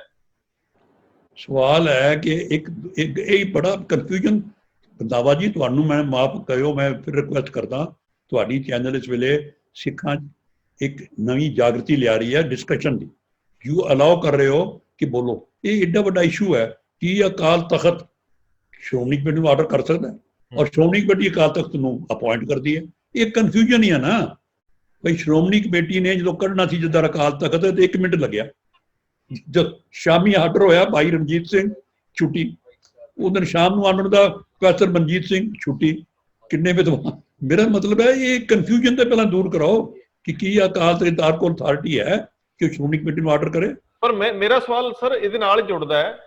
Speaker 1: ਸਵਾਲ ਹੈ ਕਿ ਇੱਕ ਇਹ ਬੜਾ ਕਨਫਿਊਜ਼ਨ। ਰੰਧਾਵਾ ਜੀ, ਤੁਹਾਨੂੰ ਮੈਂ ਮਾਫ ਕਰਿਓ, ਮੈਂ ਫਿਰ ਰਿਕੁਐਸਟ ਕਰਦਾ, ਤੁਹਾਡੀ ਚੈਨਲ ਇਸ ਵੇਲੇ ਸਿੱਖਾਂ ਇੱਕ ਨਵੀਂ ਜਾਗਰਤੀ ਲਿਆ ਰਹੀ ਹੈ ਡਿਸਕਸ਼ਨ ਦੀ। ਯੂ ਅਲਾਓ ਕਰ ਰਹੇ ਹੋ ਕਿ ਬੋਲੋ। ਇਹ ਏਡਾ ਵੱਡਾ ਇਸ਼ੂ ਹੈ ਕਿ ਅਕਾਲ ਤਖਤ ਸ਼੍ਰੋਮਣੀ ਕਮੇਟੀ ਨੂੰ ਆਰਡਰ ਕਰ ਸਕਦਾ ਹੈ ਔਰ ਸ਼੍ਰੋਮਣੀ ਕਮੇਟੀ ਅਕਾਲ ਤਖਤ ਨੂੰ ਅਪਾਇੰਟ ਕਰਦੀ ਹੈ। ਇਹ ਕਨਫਿਊਜ਼ਨ ਹੀ ਹੈ ਨਾ ਬਈ। ਸ਼੍ਰੋਮਣੀ ਕਮੇਟੀ ਨੇ ਜਦੋਂ ਕੱਢਣਾ ਸੀ ਜਿੱਦਾਂ ਅਕਾਲ ਤਖਤ ਤੇ 1 ਮਿੰਟ ਲੱਗਿਆ। ਜਦ ਸ਼ਾਮੀ ਆਰਡਰ ਹੋਇਆ ਭਾਈ ਰਣਜੀਤ ਸਿੰਘ ਛੁੱਟੀ, ਉਹ ਦਿਨ ਸ਼ਾਮ ਨੂੰ ਆਨੰਦ ਦਾ ਪ੍ਰੋਫੈਸਰ ਮਨਜੀਤ ਸਿੰਘ ਛੁੱਟੀ। ਕਿੰਨੇ ਵਿਦਵਾਨ। ਮੇਰਾ ਮਤਲਬ ਹੈ ਇਹ ਕਨਫਿਊਜ਼ਨ ਤੇ ਪਹਿਲਾਂ ਦੂਰ ਕਰਾਓ ਕਿ ਕੀ ਅਕਾਲ ਤਖਤ ਕੋਲ ਅਥਾਰਟੀ ਹੈ ਕਿ ਸ਼੍ਰੋਮਣੀ ਕਮੇਟੀ ਨੂੰ ਆਰਡਰ ਕਰੇ। ਪਰ
Speaker 2: ਮੇਰਾ ਸਵਾਲ ਸਰ ਇਹਦੇ ਨਾਲ ਜੁੜਦਾ ਹੈ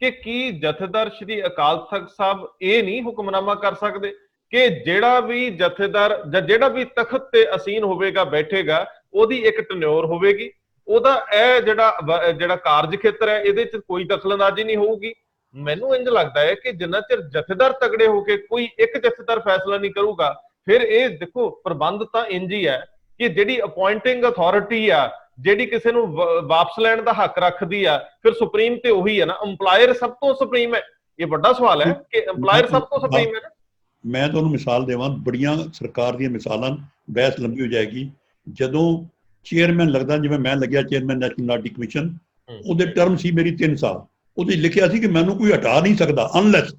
Speaker 2: ਕਿ ਕੀ ਜਥੇਦਾਰ ਸ਼੍ਰੀ ਅਕਾਲ ਤਖਤ ਸਾਹਿਬ ਇਹ ਨਹੀਂ ਹੁਕਮਨਾਮਾ ਕਰ ਸਕਦੇ ਕਿ ਜਿਹੜਾ ਵੀ ਜਥੇਦਾਰ ਜਾਂ ਜਿਹੜਾ ਵੀ ਤਖਤ ਤੇ ਅਸੀਨ ਹੋਵੇਗਾ, ਬੈਠੇਗਾ, ਉਹਦੀ ਇੱਕ ਟਨਿਓਰ ਹੋਵੇਗੀ, ਉਹਦਾ ਇਹ ਜਿਹੜਾ ਕਾਰਜ ਖੇਤਰ ਹੈ ਇਹਦੇ ਚ ਕੋਈ ਦਖਲਅੰਦਾਜ਼ੀ ਨਹੀਂ ਹੋਊਗੀ। ਮੈਨੂੰ ਇੰਜ ਲੱਗਦਾ ਹੈ ਕਿ ਜਿੰਨਾ ਚਿਰ ਜਥੇਦਾਰ ਤਗੜੇ ਹੋ ਕੇ ਕੋਈ ਇੱਕ ਜਥੇਦਾਰ ਫੈਸਲਾ ਨਹੀਂ ਕਰੂਗਾ, ਫਿਰ ਇਹ ਦੇਖੋ ਪ੍ਰਬੰਧ ਤਾਂ ਇੰਜ ਹੀ ਹੈ ਕਿ ਜਿਹੜੀ ਅਪਾਇੰਟਿੰਗ ਅਥਾਰਟੀ ਆ, ਜਿਹੜੀ ਕਿਸੇ ਨੂੰ ਵਾਪਸ ਲੈਣ ਦਾ ਹੱਕ ਰੱਖਦੀ ਆ, ਫਿਰ ਸੁਪਰੀਮ ਤੇ ਉਹੀ ਹੈ ਨਾ। ਅੰਪਲਾਇਰ ਸਭ ਤੋਂ ਸੁਪਰੀਮ ਹੈ। ਇਹ ਵੱਡਾ ਸਵਾਲ ਹੈ ਕਿ ਅੰਪਲਾਇਰ ਸਭ ਤੋਂ ਸੁਪਰੀਮ ਹੈ ਨਾ।
Speaker 1: ਮੈਂ ਤੁਹਾਨੂੰ ਮਿਸਾਲ ਦੇਵਾਂ, ਬੜੀਆਂ ਸਰਕਾਰ ਦੀਆਂ ਮਿਸਾਲਾਂ, ਬਹਿਸ ਲੰਬੀ ਹੋ ਜਾਏਗੀ। ਜਦੋਂ ਚੇਅਰਮੈਨ ਲੱਗਦਾ, ਜਿਵੇਂ ਮੈਂ ਲੱਗਿਆ ਚੇਅਰਮੈਨ ਨੈਸ਼ਨਲ ਮਾਈਨੋਰਟੀ ਕਮਿਸ਼ਨ, ਉਹਦੇ ਟਰਮ ਸੀ ਮੇਰੀ 3 ਸਾਲ। ਉਹਦੇ ਲਿਖਿਆ ਸੀ ਕਿ ਮੈਨੂੰ ਕੋਈ ਹਟਾ ਨਹੀਂ ਸਕਦਾ ਅਨਲੈਸ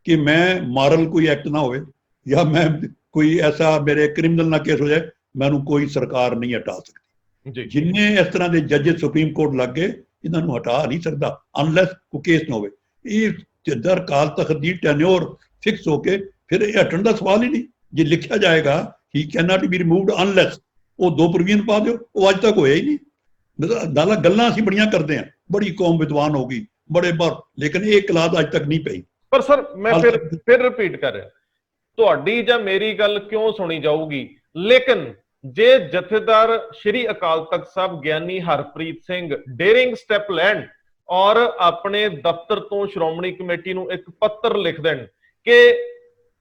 Speaker 1: ਕਿ ਮੈਂ ਮਾਰਲ ਕੋਈ ਐਕਟ ਨਾ ਹੋਵੇ ਜਾਂ ਮੈਂ ਕੋਈ ਐਸਾ ਮੇਰੇ ਕ੍ਰਿਮੀਨਲ ਨਾ ਕੇਸ ਹੋ ਜਾਏ, ਮੈਨੂੰ ਕੋਈ ਸਰਕਾਰ ਨਹੀਂ ਹਟਾ ਸਕਦੀ। ਜਿੰਨੇ ਇਸ ਤਰ੍ਹਾਂ ਦੇ ਜੱਜ ਸੁਪਰੀਮ ਕੋਰਟ ਲੱਗ ਗਏ, ਇਹਨਾਂ ਨੂੰ ਹਟਾ ਨਹੀਂ ਸਕਦਾ ਅਨਲੈਸ ਕੋਈ ਕੇਸ ਨਾ ਹੋਵੇ। ਇਹ ਜਦਰ ਅਕਾਲ ਤਖਤ ਦੀ ਟੈਨਿਓਰ ਫਿਕਸ ਹੋ ਕੇ ਫਿਰ ਇਹ ਹਟਣ ਦਾ ਸਵਾਲ ਹੀ ਨਹੀਂ। ਜੇ ਲਿਖਿਆ ਜਾਏਗਾ ਹੀ can not be removed unless, ਉਹ 2 ਪ੍ਰੋਵੀਜ਼ਨ ਪਾ ਦਿਓ, ਉਹ ਅੱਜ ਤੱਕ ਹੋਇਆ ਹੀ ਨਹੀਂ। ਨਾਲੇ ਗੱਲਾਂ ਅਸੀਂ ਬੜੀਆਂ ਕਰਦੇ ਹਾਂ, ਬੜੀ ਕੌਮ ਵਿਦਵਾਨ ਹੋ ਗਈ, ਬੜੇ ਬਾਰ, ਲੇਕਿਨ ਇਹ ਕਲਾਸ ਅੱਜ ਤੱਕ ਨਹੀਂ ਪਈ।
Speaker 2: ਪਰ ਸਰ ਮੈਂ ਫਿਰ ਰਿਪੀਟ ਕਰ ਰਿਹਾ, ਤੁਹਾਡੀ ਜਾਂ ਮੇਰੀ ਗੱਲ ਕਿਉਂ ਸੁਣੀ ਜਾਊਗੀ, ਲੇਕਿਨ ਜੇ ਜਥੇਦਾਰ ਸ਼੍ਰੀ ਅਕਾਲ ਤਖਤ ਸਾਹਿਬ ਗਿਆਨੀ ਹਰਪ੍ਰੀਤ ਸਿੰਘ ਡੇਰਿੰਗ ਸਟੈਪ ਲੈਣ ਔਰ ਆਪਣੇ ਦਫ਼ਤਰ ਤੋਂ ਸ਼੍ਰੋਮਣੀ ਕਮੇਟੀ ਨੂੰ ਇੱਕ ਪੱਤਰ ਲਿਖ ਦੇਣ ਕਿ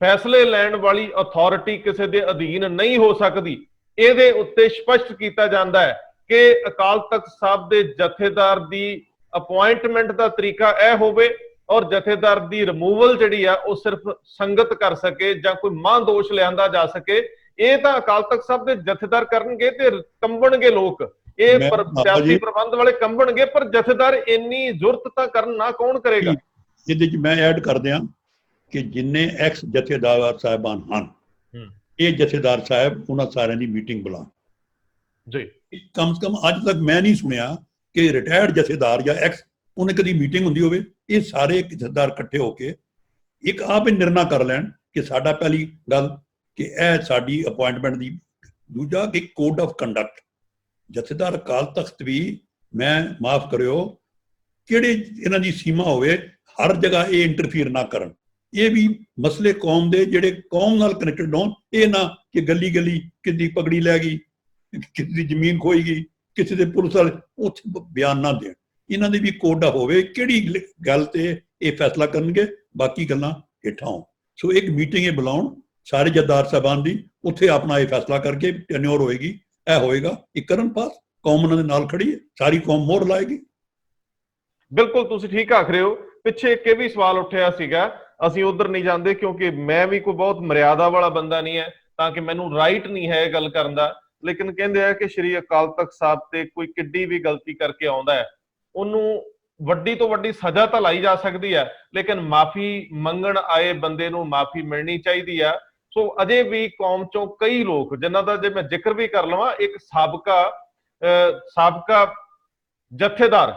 Speaker 2: ਫੈਸਲੇ ਲੈਣ ਵਾਲੀ ਅਥਾਰਟੀ ਕਿਸੇ ਦੇ ਅਧੀਨ ਨਹੀਂ ਹੋ ਸਕਦੀ, ਇਹਦੇ ਉੱਤੇ ਸਪਸ਼ਟ ਕੀਤਾ ਜਾਂਦਾ ਹੈ ਕਿ ਅਕਾਲ ਤਖਤ ਸਾਹਿਬ ਦੇ ਜਥੇਦਾਰ ਦੀ ਅਪਾਇੰਟਮੈਂਟ ਦਾ ਤਰੀਕਾ ਇਹ ਹੋਵੇ ਔਰ ਜਥੇਦਾਰ ਦੀ ਰਿਮੂਵਲ ਜਿਹੜੀ ਆ ਉਹ ਸਿਰਫ ਸੰਗਤ ਕਰ ਸਕੇ ਜਾਂ ਕੋਈ ਮਾਂ ਦੋਸ਼ ਲਿਆਂਦਾ ਜਾ ਸਕੇ, ਇਹ ਤਾਂ ਅਕਾਲ ਤਖਤ ਸਾਹਿਬ ਦੇ ਜਥੇਦਾਰ ਕਰਨਗੇ ਤੇ ਕੰਬਣਗੇ ਲੋਕ, ਇਹ ਸਿਆਸੀ ਪ੍ਰਬੰਧ ਵਾਲੇ ਕੰਬਣਗੇ, ਪਰ ਜਥੇਦਾਰ ਇੰਨੀ ਜ਼ੁਰਤ ਤਾਂ ਕਰਨ ਨਾ ਕੌਣ ਕਰੇਗਾ।
Speaker 1: ਇਹਦੇ ਚ ਮੈਂ ਐਡ ਕਰ ਦਿਆਂ ਕਿ ਜਿੰਨੇ ਐਕਸ ਜਥੇਦਾਰ ਸਾਹਿਬਾਨ ਹਨ, ਇਹ ਜਥੇਦਾਰ ਸਾਹਿਬ ਉਹਨਾਂ ਸਾਰਿਆਂ ਦੀ ਮੀਟਿੰਗ ਬੁਲਾਉਣ ਜੀ। ਕਮ ਸੇ ਕਮ ਅੱਜ ਤੱਕ ਮੈਂ ਨਹੀਂ ਸੁਣਿਆ ਕਿ ਰਿਟਾਇਰਡ ਜਥੇਦਾਰ ਜਾਂ ਐਕਸ ਉਹਨੇ ਕਦੀ ਮੀਟਿੰਗ ਹੁੰਦੀ ਹੋਵੇ। ਇਹ ਸਾਰੇ ਜਥੇਦਾਰ ਇਕੱਠੇ ਹੋ ਕੇ ਇੱਕ ਆਪ ਹੀ ਨਿਰਣਾ ਕਰ ਲੈਣ ਕਿ ਸਾਡਾ ਪਹਿਲੀ ਗੱਲ ਕਿ ਇਹ ਸਾਡੀ ਅਪਾਇੰਟਮੈਂਟ ਦੀ, ਦੂਜਾ ਕਿ ਕੋਡ ਆਫ ਕੰਡਕਟ। ਜਥੇਦਾਰ ਅਕਾਲ ਤਖਤ ਵੀ, ਮੈਂ ਮਾਫ ਕਰਿਓ, ਕਿਹੜੇ ਇਹਨਾਂ ਦੀ ਸੀਮਾ ਹੋਵੇ, ਹਰ ਜਗ੍ਹਾ ਇਹ ਇੰਟਰਫੀਅਰ ਨਾ ਕਰਨ। ਇਹ ਵੀ ਮਸਲੇ ਕੌਮ ਦੇ ਜਿਹੜੇ ਕੌਮ ਨਾਲ ਕਨੈਕਟਡ ਹੋਣ, ਇਹ ਨਾ ਕਿ ਗਲੀ ਗਲੀ ਕਿਸੇ ਦੀ ਪਗੜੀ ਲੈ ਗਈ, ਕਿਸੇ ਦੀ ਜ਼ਮੀਨ ਖੋਈ ਗਈ, ਕਿਸੇ ਦੇ ਪੁਲਿਸ ਵਾਲੇ ਉੱਥੇ ਬਿਆਨ ਨਾ ਦੇਣ। ਇਹਨਾਂ ਦੀ ਵੀ ਕੋਡ ਹੋਵੇ ਕਿਹੜੀ ਗੱਲ ਤੇ ਇਹ ਫੈਸਲਾ ਕਰਨਗੇ, ਬਾਕੀ ਗੱਲਾਂ ਹੇਠਾਂ ਹੋਣ। ਸੋ ਇੱਕ ਮੀਟਿੰਗ ਇਹ ਬੁਲਾਉਣ ਸਾਰੇ ਜਥੇਦਾਰ ਸਾਹਿਬਾਨ ਦੀ, ਉੱਥੇ ਆਪਣਾ ਇਹ ਫੈਸਲਾ ਕਰਕੇ ਟੈਨਿਓਰ ਹੋਏਗੀ, ਇਹ ਹੋਏਗਾ, ਇਹ ਕਰਨ ਪਾਸ, ਕੌਮ ਉਹਨਾਂ ਦੇ ਨਾਲ ਖੜੀ ਹੈ, ਸਾਰੀ ਕੌਮ ਮੋਹਰ ਲਾਏਗੀ।
Speaker 2: ਬਿਲਕੁਲ ਤੁਸੀਂ ਠੀਕ ਆਖ ਰਹੇ ਹੋ। ਪਿੱਛੇ ਇੱਕ ਇਹ ਵੀ ਸਵਾਲ ਉੱਠਿਆ ਸੀਗਾ, ਅਸੀਂ ਉਧਰ ਨਹੀਂ ਜਾਂਦੇ ਕਿਉਂਕਿ ਮੈਂ ਵੀ ਕੋਈ ਬਹੁਤ ਮਰਿਆਦਾ ਵਾਲਾ ਬੰਦਾ ਨਹੀਂ ਹੈ, ਤਾਂ ਕਿ ਮੈਨੂੰ ਰਾਈਟ ਨਹੀਂ ਹੈ ਇਹ ਗੱਲ ਕਰਨ ਦਾ। ਲੇਕਿਨ ਕਹਿੰਦੇ ਆ ਕਿ ਸ਼੍ਰੀ ਅਕਾਲ ਤਖਤ ਸਾਹਿਬ ਤੇ ਕੋਈ ਕਿੱਡੀ ਵੀ ਗਲਤੀ ਕਰਕੇ ਆਉਂਦਾ ਹੈ, ਉਹਨੂੰ ਵੱਡੀ ਤੋਂ ਵੱਡੀ ਸਜ਼ਾ ਤਾਂ ਲਾਈ ਜਾ ਸਕਦੀ ਹੈ, ਲੇਕਿਨ ਮਾਫੀ ਮੰਗਣ ਆਏ ਬੰਦੇ ਨੂੰ ਮਾਫੀ ਮਿਲਣੀ ਚਾਹੀਦੀ ਆ। ਸੋ ਅਜੇ ਵੀ ਕੌਮ ਚੋਂ ਕਈ ਲੋਕ, ਜਿਨ੍ਹਾਂ ਦਾ ਜੇ ਮੈਂ ਜ਼ਿਕਰ ਵੀ ਕਰ ਲਵਾਂ, ਇੱਕ ਸਾਬਕਾ ਜਥੇਦਾਰ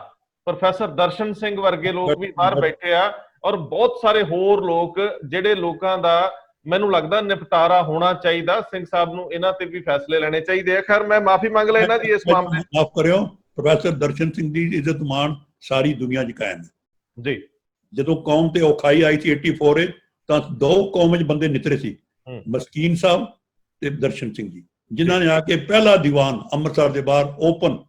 Speaker 2: ਪ੍ਰੋਫੈਸਰ ਦਰਸ਼ਨ ਸਿੰਘ ਵਰਗੇ ਲੋਕ ਵੀ ਬਾਹਰ ਬੈਠੇ ਆ, ਔਰ ਬਹੁਤ ਸਾਰੇ ਹੋਰ ਲੋਕ, ਜਿਹੜੇ ਲੋਕਾਂ ਦਾ ਮੈਨੂੰ ਲੱਗਦਾ ਨਿਪਟਾਰਾ ਹੋਣਾ ਚਾਹੀਦਾ। ਸਿੰਘ ਸਾਹਿਬ ਨੂੰ ਇਹਨਾਂ ਤੇ ਵੀ ਫੈਸਲੇ ਲੈਣੇ ਚਾਹੀਦੇ ਆ। ਖੈਰ ਮੈਂ ਮਾਫੀ ਮੰਗ ਲੈਣਾ ਜੀ ਇਸ ਮਾਮਲੇ।
Speaker 1: ਮਾਫ ਕਰਿਓ, ਪ੍ਰੋਫੈਸਰ ਦਰਸ਼ਨ ਸਿੰਘ ਦੀ ਇੱਜ਼ਤ ਮਾਣ ਸਾਰੀ ਦੁਨੀਆ 'ਚ ਕਾਇਮ ਹੈ
Speaker 2: ਜੀ।
Speaker 1: ਜਦੋਂ ਕੌਮ ਤੇ ਔਖਾਈ ਆਈ ਸੀ 84 ਤਾਂ ਦੋ ਕੌਮ ਵਿੱਚ ਬੰਦੇ ਨਿਤਰੇ ਸੀ, ਮਸਕੀਨ ਸਾਹਿਬ ਤੇ ਦਰਸ਼ਨ ਸਿੰਘ ਜੀ, ਜਿਨ੍ਹਾਂ ਨੇ ਆ ਕੇ ਪਹਿਲਾ ਦੀਵਾਨ ਅੰਮ੍ਰਿਤਸਰ ਦੇ ਬਾਹਰ ਓਪਨ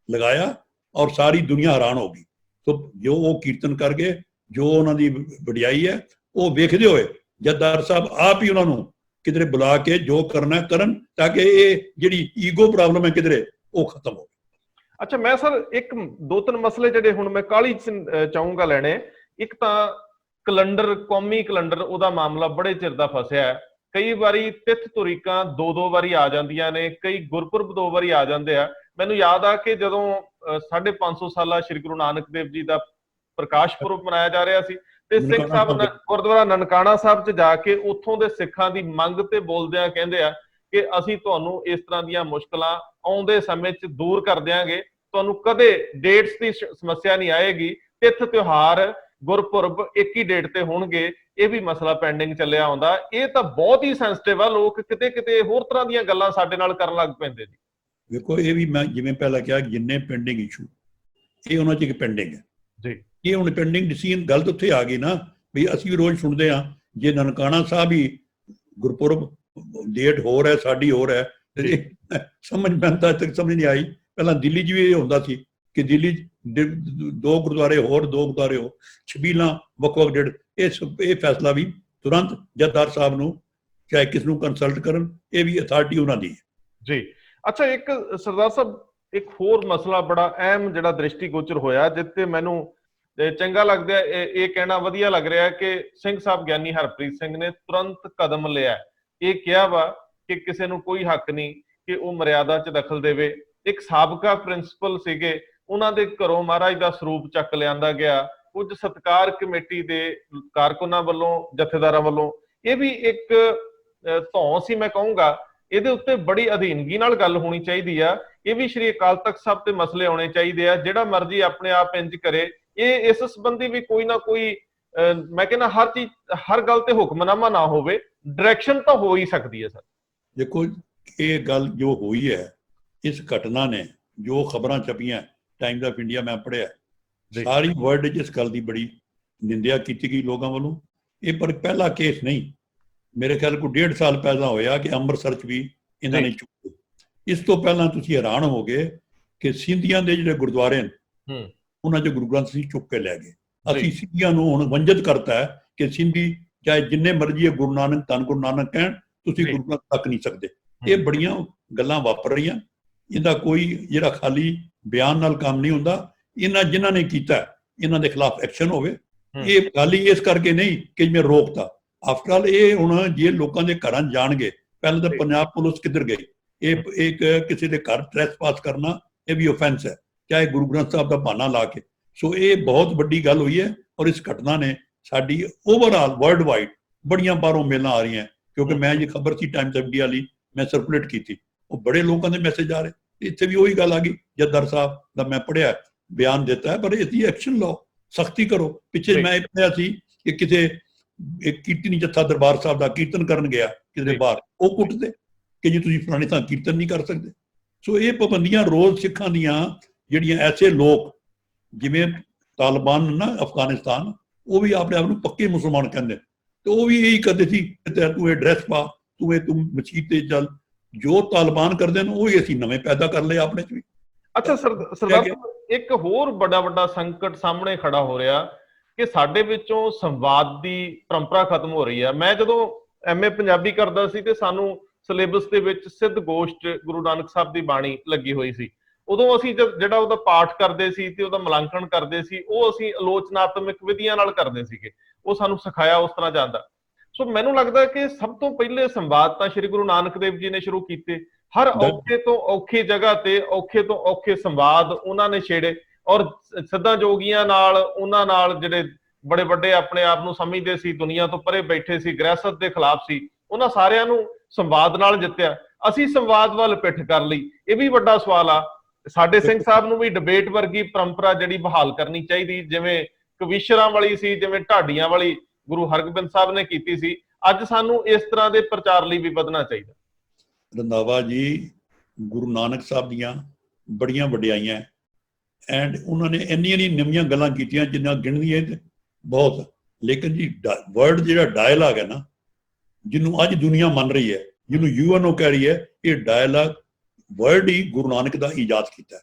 Speaker 1: ਲਗਾਇਆ ਔਰ ਸਾਰੀ ਦੁਨੀਆ ਹੈਰਾਨ ਹੋ ਗਈ। ਸੋ ਜੋ ਉਹ ਕੀਰਤਨ ਕਰ ਗਏ, ਜੋ ਉਹਨਾਂ ਦੀ ਵਡਿਆਈ ਹੈ, ਉਹ ਵੇਖਦੇ ਹੋਏ ਜਥੇਦਾਰ ਸਾਹਿਬ ਆਪ ਹੀ ਉਹਨਾਂ ਨੂੰ ਕਿਧਰੇ ਬੁਲਾ ਕੇ ਜੋ ਕਰਨਾ ਕਰਨ, ਤਾਂ ਕਿ ਇਹ ਜਿਹੜੀ ਈਗੋ ਪ੍ਰੋਬਲਮ ਹੈ ਕਿਧਰੇ ਉਹ ਖਤਮ ਹੋ।
Speaker 2: ਅੱਛਾ, ਮੈਂ ਸਰ ਇੱਕ ਦੋ ਤਿੰਨ ਮਸਲੇ ਜਿਹੜੇ ਹੁਣ ਮੈਂ ਕਾਹਲੀ ਚਾਹੂੰਗਾ ਲੈਣੇ। ਇੱਕ ਤਾਂ ਕੈਲੰਡਰ, ਕੌਮੀ ਕੈਲੰਡਰ, ਉਹਦਾ ਮਾਮਲਾ ਬੜੇ ਚਿਰ ਦਾ ਫਸਿਆ ਹੈ। ਕਈ ਵਾਰੀ ਤਿੱਥ ਤੁਰੀਕਾਂ ਦੋ ਵਾਰੀ ਆ ਜਾਂਦੀਆਂ ਨੇ, ਕਈ ਗੁਰਪੁਰਬ 2 ਵਾਰੀ ਆ ਜਾਂਦੇ ਆ। ਮੈਨੂੰ ਯਾਦ ਆ ਕਿ ਜਦੋਂ 550 ਸਾਲਾ ਸ਼੍ਰੀ ਗੁਰੂ ਨਾਨਕ ਦੇਵ ਜੀ ਦਾ ਪ੍ਰਕਾਸ਼ ਪੁਰਬ ਮਨਾਇਆ ਜਾ ਰਿਹਾ ਸੀ, ਤੇ ਸਿੰਘ ਸਾਹਿਬ ਗੁਰਦੁਆਰਾ ਨਨਕਾਣਾ ਸਾਹਿਬ 'ਚ ਜਾ ਕੇ ਉੱਥੋਂ ਦੇ ਸਿੱਖਾਂ ਦੀ ਮੰਗ ਤੇ ਬੋਲਦਿਆਂ ਕਹਿੰਦੇ ਆ ਕਿ ਅਸੀਂ ਤੁਹਾਨੂੰ ਇਸ ਤਰ੍ਹਾਂ ਦੀਆਂ ਮੁਸ਼ਕਲਾਂ ਆਉਂਦੇ ਸਮੇਂ 'ਚ ਦੂਰ ਕਰ ਦਿਆਂਗੇ, ਤੁਹਾਨੂੰ ਕਦੇ ਡੇਟਸ ਦੀ ਸਮੱਸਿਆ ਨਹੀਂ ਆਏਗੀ, ਤਿੱਥ ਤਿਉਹਾਰ ਗੁਰਪੁਰਬ ਇੱਕ ਹੀ ਡੇਟ ਤੇ ਹੋਣਗੇ। ਇਹ ਵੀ ਮਸਲਾ ਪੈਂਡਿੰਗ ਚੱਲਿਆ ਆਉਂਦਾ। ਇਹ ਤਾਂ ਬਹੁਤ ਹੀ ਸੈਂਸਿਟਿਵ ਆ, ਲੋਕ ਕਿਤੇ ਕਿਤੇ ਹੋਰ ਤਰ੍ਹਾਂ ਦੀਆਂ ਗੱਲਾਂ ਸਾਡੇ ਨਾਲ ਕਰਨ ਲੱਗ ਪੈਂਦੇ ਜੀ।
Speaker 1: ਵੇਖੋ, ਇਹ ਵੀ ਮੈਂ ਜਿਵੇਂ ਪਹਿਲਾਂ ਕਿਹਾ, ਜਿੰਨੇ ਪੈਂਡਿੰਗ ਇਸ਼ੂ ਇਹ ਉਹਨਾਂ 'ਚ ਇੱਕ ਪੈਂਡਿੰਗ ਹੈ
Speaker 2: ਜੀ।
Speaker 1: ਇਹ ਹੁਣ ਪੈਂਡਿੰਗ ਡਿਸੀਜਨ ਗੱਲ ਉੱਥੇ ਆ ਗਈ ਨਾ ਵੀ ਅਸੀਂ ਵੀ ਰੋਜ਼ ਸੁਣਦੇ ਹਾਂ, ਜੇ ਨਨਕਾਣਾ ਸਾਹਿਬ ਹੀ ਗੁਰਪੁਰਬ ਡੇਟ ਹੋਰ ਹੈ, ਸਾਡੀ ਹੋਰ ਹੈ, ਸਮਝ ਮੈਨੂੰ ਤਾਂ ਤੱਕ ਸਮਝ ਨਹੀਂ ਆਈ। ਪਹਿਲਾਂ ਦਿੱਲੀ 'ਚ ਵੀ ਇਹ ਹੁੰਦਾ ਸੀ ਕਿ ਦਿੱਲੀ 'ਚ 2 ਗੁਰਦੁਆਰੇ ਹੋਰ, 2 ਗੁਰਦੁਆਰੇ ਹੋਰ, ਛਬੀਲਾਂ ਵੱਖ-ਵੱਖ ਡੇਟ। ਇਹ ਫੈਸਲਾ ਵੀ ਤੁਰੰਤ ਜਥੇਦਾਰ ਸਾਹਿਬ ਨੂੰ ਚਾਹੇ ਕਿਸ ਨੂੰ ਕੰਸਲਟ ਕਰਨ, ਇਹ ਵੀ ਅਥਾਰਟੀ ਉਹਨਾਂ ਦੀ ਹੈ
Speaker 2: ਜੀ। ਅੱਛਾ, ਇੱਕ ਸਰਦਾਰ ਸਾਹਿਬ ਇੱਕ ਹੋਰ ਮਸਲਾ ਬੜਾ ਅਹਿਮ ਜਿਹੜਾ ਦ੍ਰਿਸ਼ਟੀਗੋਚਰ ਹੋਇਆ, ਜਿੱਤੇ ਮੈਨੂੰ ਚੰਗਾ ਲੱਗਦਾ, ਇਹ ਕਹਿਣਾ ਵਧੀਆ ਲੱਗ ਰਿਹਾ ਕਿ ਸਿੰਘ ਸਾਹਿਬ ਗਿਆਨੀ ਹਰਪ੍ਰੀਤ ਸਿੰਘ ਨੇ ਤੁਰੰਤ ਕਦਮ ਲਿਆ। ਇਹ ਕਿਹਾ ਵਾ ਕਿ ਕਿਸੇ ਨੂੰ ਕੋਈ ਹੱਕ ਨਹੀਂ ਕਿ ਉਹ ਮਰਿਆਦਾ 'ਚ ਦਖਲ ਦੇਵੇ। ਇੱਕ ਸਾਬਕਾ ਪ੍ਰਿੰਸੀਪਲ ਸੀਗੇ, ਉਹਨਾਂ ਦੇ ਘਰੋਂ ਮਹਾਰਾਜ ਦਾ ਸਰੂਪ ਚੱਕ ਲਿਆਂਦਾ ਗਿਆ, ਕੁਝ ਸਤਿਕਾਰ ਕਮੇਟੀ ਦੇ ਕਾਰਕੁਨਾਂ ਵੱਲੋਂ, ਜਥੇਦਾਰਾਂ ਵੱਲੋਂ। ਇਹ ਵੀ ਇੱਕ ਧੌਂ ਸੀ ਮੈਂ ਕਹੂੰਗਾ। ਇਹਦੇ ਉੱਤੇ ਬੜੀ ਅਧੀਨਗੀ ਨਾਲ ਗੱਲ ਹੋਣੀ ਚਾਹੀਦੀ ਆ। ਇਹ ਵੀ ਸ਼੍ਰੀ ਅਕਾਲ ਤਖਤ ਸਾਹਿਬ ਤੇ ਮਸਲੇ ਆਉਣੇ ਚਾਹੀਦੇ ਆ। ਜਿਹੜਾ ਮਰਜ਼ੀ ਆਪਣੇ ਆਪ ਇੰਜ ਕਰੇ, ਇਹ ਇਸ ਸੰਬੰਧੀ ਵੀ ਕੋਈ ਨਾ ਕੋਈ, ਮੈਂ ਕਹਿੰਦਾ ਹਰ ਚੀਜ਼, ਹਰ ਗੱਲ ਤੇ ਹੁਕਮਨਾਮਾ ਨਾ ਹੋਵੇ, ਡਾਇਰੈਕਸ਼ਨ ਤਾਂ ਹੋ ਹੀ ਸਕਦੀ ਹੈ ਸਰ।
Speaker 1: ਦੇਖੋ, ਇਹ ਗੱਲ ਜੋ ਹੋਈ ਹੈ, ਇਸ ਘਟਨਾ ਨੇ ਜੋ ਖਬਰਾਂ ਛਪੀਆਂ ਟਾਈਮਜ਼ ਆਫ ਇੰਡੀਆ ਮੈਂ ਪੜ੍ਹਿਆ, ਸਾਰੀ ਵਰਲਡ 'ਚ ਇਸ ਗੱਲ ਦੀ ਬੜੀ ਨਿੰਦਿਆ ਕੀਤੀ ਗਈ ਲੋਕਾਂ ਵੱਲੋਂ। ਇਹ ਪਰ ਪਹਿਲਾ ਕੇਸ ਨਹੀਂ, ਮੇਰੇ ਖਿਆਲ ਕੋਈ 1.5 ਸਾਲ ਪਹਿਲਾਂ ਹੋਇਆ ਕਿ ਅੰਮ੍ਰਿਤਸਰ 'ਚ ਵੀ ਇਹਨਾਂ ਨੇ ਚੁੱਕੇ। ਇਸ ਤੋਂ ਪਹਿਲਾਂ ਤੁਸੀਂ ਹੈਰਾਨ ਹੋ ਗਏ ਕਿ ਸਿੰਧੀਆਂ ਦੇ ਜਿਹੜੇ ਗੁਰਦੁਆਰੇ ਨੇ ਉਹਨਾਂ 'ਚ ਗੁਰੂ ਗ੍ਰੰਥ ਸਾਹਿਬ ਚੁੱਕ ਕੇ ਲੈ ਗਏ। ਅਸੀਂ ਸਿੰਧੀਆਂ ਨੂੰ ਹੁਣ ਵੰਜਿਤ ਕਰਤਾ ਹੈ ਕਿ ਸਿੰਧੀ ਚਾਹੇ ਜਿੰਨੇ ਮਰਜ਼ੀ ਗੁਰੂ ਨਾਨਕ, ਧੰਨ ਗੁਰੂ ਨਾਨਕ ਕਹਿਣ, ਤੁਸੀਂ ਗੁਰੂ ਗ੍ਰੰਥ ਤੱਕ ਨਹੀਂ ਸਕਦੇ। ਇਹ ਬੜੀਆਂ ਗੱਲਾਂ ਵਾਪਰ ਰਹੀਆਂ। ਇਹਦਾ ਕੋਈ ਜਿਹੜਾ ਖਾਲੀ ਬਿਆਨ ਨਾਲ ਕੰਮ ਨਹੀਂ ਹੁੰਦਾ। ਇਹਨਾਂ ਜਿਨ੍ਹਾਂ ਨੇ ਕੀਤਾ ਇਹਨਾਂ ਦੇ ਖਿਲਾਫ ਐਕਸ਼ਨ ਹੋਵੇ। ਇਹ ਖਾਲੀ ਇਸ ਕਰਕੇ ਨਹੀਂ ਕਿ ਮੈਂ ਰੋਕਤਾ। ਆਫਟਰ ਆਲ ਇਹ ਹੁਣ ਜੇ ਲੋਕਾਂ ਦੇ ਘਰਾਂ ਜਾਣਗੇ, ਪਹਿਲਾਂ ਤਾਂ ਪੰਜਾਬ ਪੁਲਿਸ ਕਿੱਧਰ ਗਈ? ਇਹ ਇੱਕ ਕਿਸੇ ਦੇ ਘਰ ਟ੍ਰੈਸਪਾਸ ਕਰਨਾ ਇਹ ਵੀ ਆਫੈਂਸ ਹੈ, ਚਾਹੇ ਗੁਰੂ ਗ੍ਰੰਥ ਸਾਹਿਬ ਦਾ ਬਹਾਨਾ ਲਾ ਕੇ। ਸੋ ਇਹ ਬਹੁਤ ਵੱਡੀ ਗੱਲ ਹੋਈ ਹੈ ਔਰ ਇਸ ਘਟਨਾ ਨੇ ਸਾਡੀ ਓਵਰਆਲ ਵਰਲਡ ਵਾਈਡ ਬੜੀਆਂ ਬਾਹਰੋਂ ਮੇਲਾਂ ਆ ਰਹੀਆਂ, ਕਿਉਂਕਿ ਮੈਂ ਇਹ ਖਬਰ ਸੀ ਟਾਈਮਜ਼ ਆਫ ਇੰਡੀਆ ਲਈ ਮੈਂ ਸਰਕੂਲੇਟ ਕੀਤੀ, ਉਹ ਬੜੇ ਲੋਕਾਂ ਦੇ ਮੈਸੇਜ ਆ ਰਹੇ। ਇੱਥੇ ਵੀ ਉਹੀ ਗੱਲ ਆ ਗਈ, ਜਥੇਦਾਰ ਸਾਹਿਬ ਦਾ ਮੈਂ ਪੜ੍ਹਿਆ ਬਿਆਨ ਦਿੱਤਾ ਹੈ, ਪਰ ਇਹਦੀ ਐਕਸ਼ਨ ਲਓ, ਸਖਤੀ ਕਰੋ। ਪਿੱਛੇ ਮੈਂ ਪੜ੍ਹਿਆ ਸੀ ਕਿ ਕਿਸੇ ਇੱਕ ਕੀਰਤਨੀ ਜੱਥਾ ਦਰਬਾਰ ਸਾਹਿਬ ਦਾ ਕੀਰਤਨ ਕਰਨ ਗਿਆ ਕਿਤੇ ਬਾਹਰ, ਉਹ ਕੁੱਟਦੇ ਕਿ ਜੀ ਤੁਸੀਂ ਫਲਾਣੇ ਥਾਂ ਕੀਰਤਨ ਨਹੀਂ ਕਰ ਸਕਦੇ। ਸੋ ਇਹ ਪਾਬੰਦੀਆਂ ਰੋਜ਼ ਸਿੱਖਾਂ ਦੀਆਂ ਜਿਹੜੀਆਂ ਐਸੇ ਲੋਕ ਜਿਵੇਂ ਤਾਲਿਬਾਨ ਨਾ ਅਫਗਾਨਿਸਤਾਨ, ਉਹ ਵੀ ਆਪਣੇ ਆਪ ਨੂੰ ਪੱਕੇ ਮੁਸਲਮਾਨ ਕਹਿੰਦੇ, ਤੇ ਉਹ ਵੀ ਇਹੀ ਕਰਦੇ ਸੀ ਤੂੰ ਇਹ ਡਰੈਸ ਪਾ, ਤੂੰ ਮਸਜਿਦ ਤੇ ਚੱਲ। ਜੋ ਤਾਲਿਬਾਨ ਕਰਦੇ ਨੇ ਉਹ ਹੀ ਅਸੀਂ ਨਵੇਂ ਪੈਦਾ ਕਰ ਲਏ ਆਪਣੇ 'ਚ ਵੀ।
Speaker 2: ਅੱਛਾ ਸਰਦਾਰ, ਇੱਕ ਹੋਰ ਵੱਡਾ ਸੰਕਟ ਸਾਹਮਣੇ ਖੜਾ ਹੋ ਰਿਹਾ ਕਿ ਸਾਡੇ ਵਿੱਚੋਂ ਸੰਵਾਦ ਦੀ ਪਰੰਪਰਾ ਖਤਮ ਹੋ ਰਹੀ ਹੈ। ਮੈਂ ਜਦੋਂ MA ਪੰਜਾਬੀ ਕਰਦਾ ਸੀ ਤੇ ਸਾਨੂੰ ਸਿਲੇਬਸ ਦੇ ਵਿੱਚ ਸਿੱਧ ਗੋਸ਼ਟ ਗੁਰੂ ਨਾਨਕ ਸਾਹਿਬ ਦੀ ਬਾਣੀ ਲੱਗੀ ਹੋਈ ਸੀ। ਉਦੋਂ ਅਸੀਂ ਜਿਹੜਾ ਉਹਦਾ ਪਾਠ ਕਰਦੇ ਸੀ ਤੇ ਉਹਦਾ ਮੁਲਾਂਕਣ ਕਰਦੇ ਸੀ, ਉਹ ਅਸੀਂ ਆਲੋਚਨਾਤਮਕ ਵਿਧੀਆਂ ਨਾਲ ਕਰਦੇ ਸੀਗੇ, ਉਹ ਸਾਨੂੰ ਸਿਖਾਇਆ ਉਸ ਤਰ੍ਹਾਂ ਜਾਂਦਾ। ਸੋ ਮੈਨੂੰ ਲੱਗਦਾ ਕਿ ਸਭ ਤੋਂ ਪਹਿਲੇ ਸੰਵਾਦ ਤਾਂ ਸ੍ਰੀ ਗੁਰੂ ਨਾਨਕ ਦੇਵ ਜੀ ਨੇ ਸ਼ੁਰੂ ਕੀਤੇ। ਹਰ ਔਖੇ ਤੋਂ ਔਖੀ ਜਗ੍ਹਾ ਤੇ ਔਖੇ ਤੋਂ ਔਖੇ ਸੰਵਾਦ ਉਹਨਾਂ ਨੇ ਛੇੜੇ, ਔਰ ਸਿੱਧਾਂ ਜੋਗੀਆਂ ਨਾਲ, ਉਹਨਾਂ ਨਾਲ ਜਿਹੜੇ ਬੜੇ ਵੱਡੇ ਆਪਣੇ ਆਪ ਨੂੰ ਸਮਝਦੇ ਸੀ, ਦੁਨੀਆ ਤੋਂ ਪਰੇ ਬੈਠੇ ਸੀ, ਗ੍ਰਹਿਸਤ ਦੇ ਖਿਲਾਫ ਸੀ, ਉਹਨਾਂ ਸਾਰਿਆਂ ਨੂੰ ਸੰਵਾਦ ਨਾਲ ਜਿੱਤਿਆ। ਅਸੀਂ ਸੰਵਾਦ ਵੱਲ ਪਿੱਠ ਕਰ ਲਈ, ਇਹ ਵੀ ਵੱਡਾ ਸਵਾਲ ਆ। ਸਾਡੇ ਸਿੰਘ ਸਾਹਿਬ ਨੂੰ ਵੀ ਡਿਬੇਟ ਵਰਗੀ ਪਰੰਪਰਾ ਜਿਹੜੀ ਬਹਾਲ ਕਰਨੀ ਚਾਹੀਦੀ, ਜਿਵੇਂ ਕਵੀਸ਼ਰਾਂ ਵਾਲੀ ਸੀ, ਜਿਵੇਂ ਢਾਡੀਆਂ ਵਾਲੀ ਗੁਰੂ ਹਰਗੋਬਿੰਦ ਸਾਹਿਬ ਨੇ ਕੀਤੀ ਸੀ। ਅੱਜ ਸਾਨੂੰ ਇਸ ਤਰ੍ਹਾਂ ਦੇ ਪ੍ਰਚਾਰ ਲਈ ਵੀ ਵਧਣਾ ਚਾਹੀਦਾ।
Speaker 1: ਰੰਧਾਵਾ ਜੀ, ਗੁਰੂ ਨਾਨਕ ਸਾਹਿਬ ਦੀਆਂ ਬੜੀਆਂ ਵਡਿਆਈਆਂ ਐਂਡ ਉਹਨਾਂ ਨੇ ਇੰਨੀਆਂ ਨਵੀਆਂ ਗੱਲਾਂ ਕੀਤੀਆਂ ਜਿੰਨਾ ਗਿਣਦੀਆਂ ਬਹੁਤ। ਲੇਕਿਨ ਜੀ ਵਰਡ ਜਿਹੜਾ ਡਾਇਲਾਗ ਹੈ ਨਾ, ਜਿਹਨੂੰ ਅੱਜ ਦੁਨੀਆ ਮੰਨ ਰਹੀ ਹੈ, ਜਿਹਨੂੰ UNO ਕਹਿ ਰਹੀ ਹੈ, ਇਹ ਡਾਇਲਾਗ ਵਰਡ ਹੀ ਗੁਰੂ ਨਾਨਕ ਦਾ ਇਜਾਦ ਕੀਤਾ ਹੈ।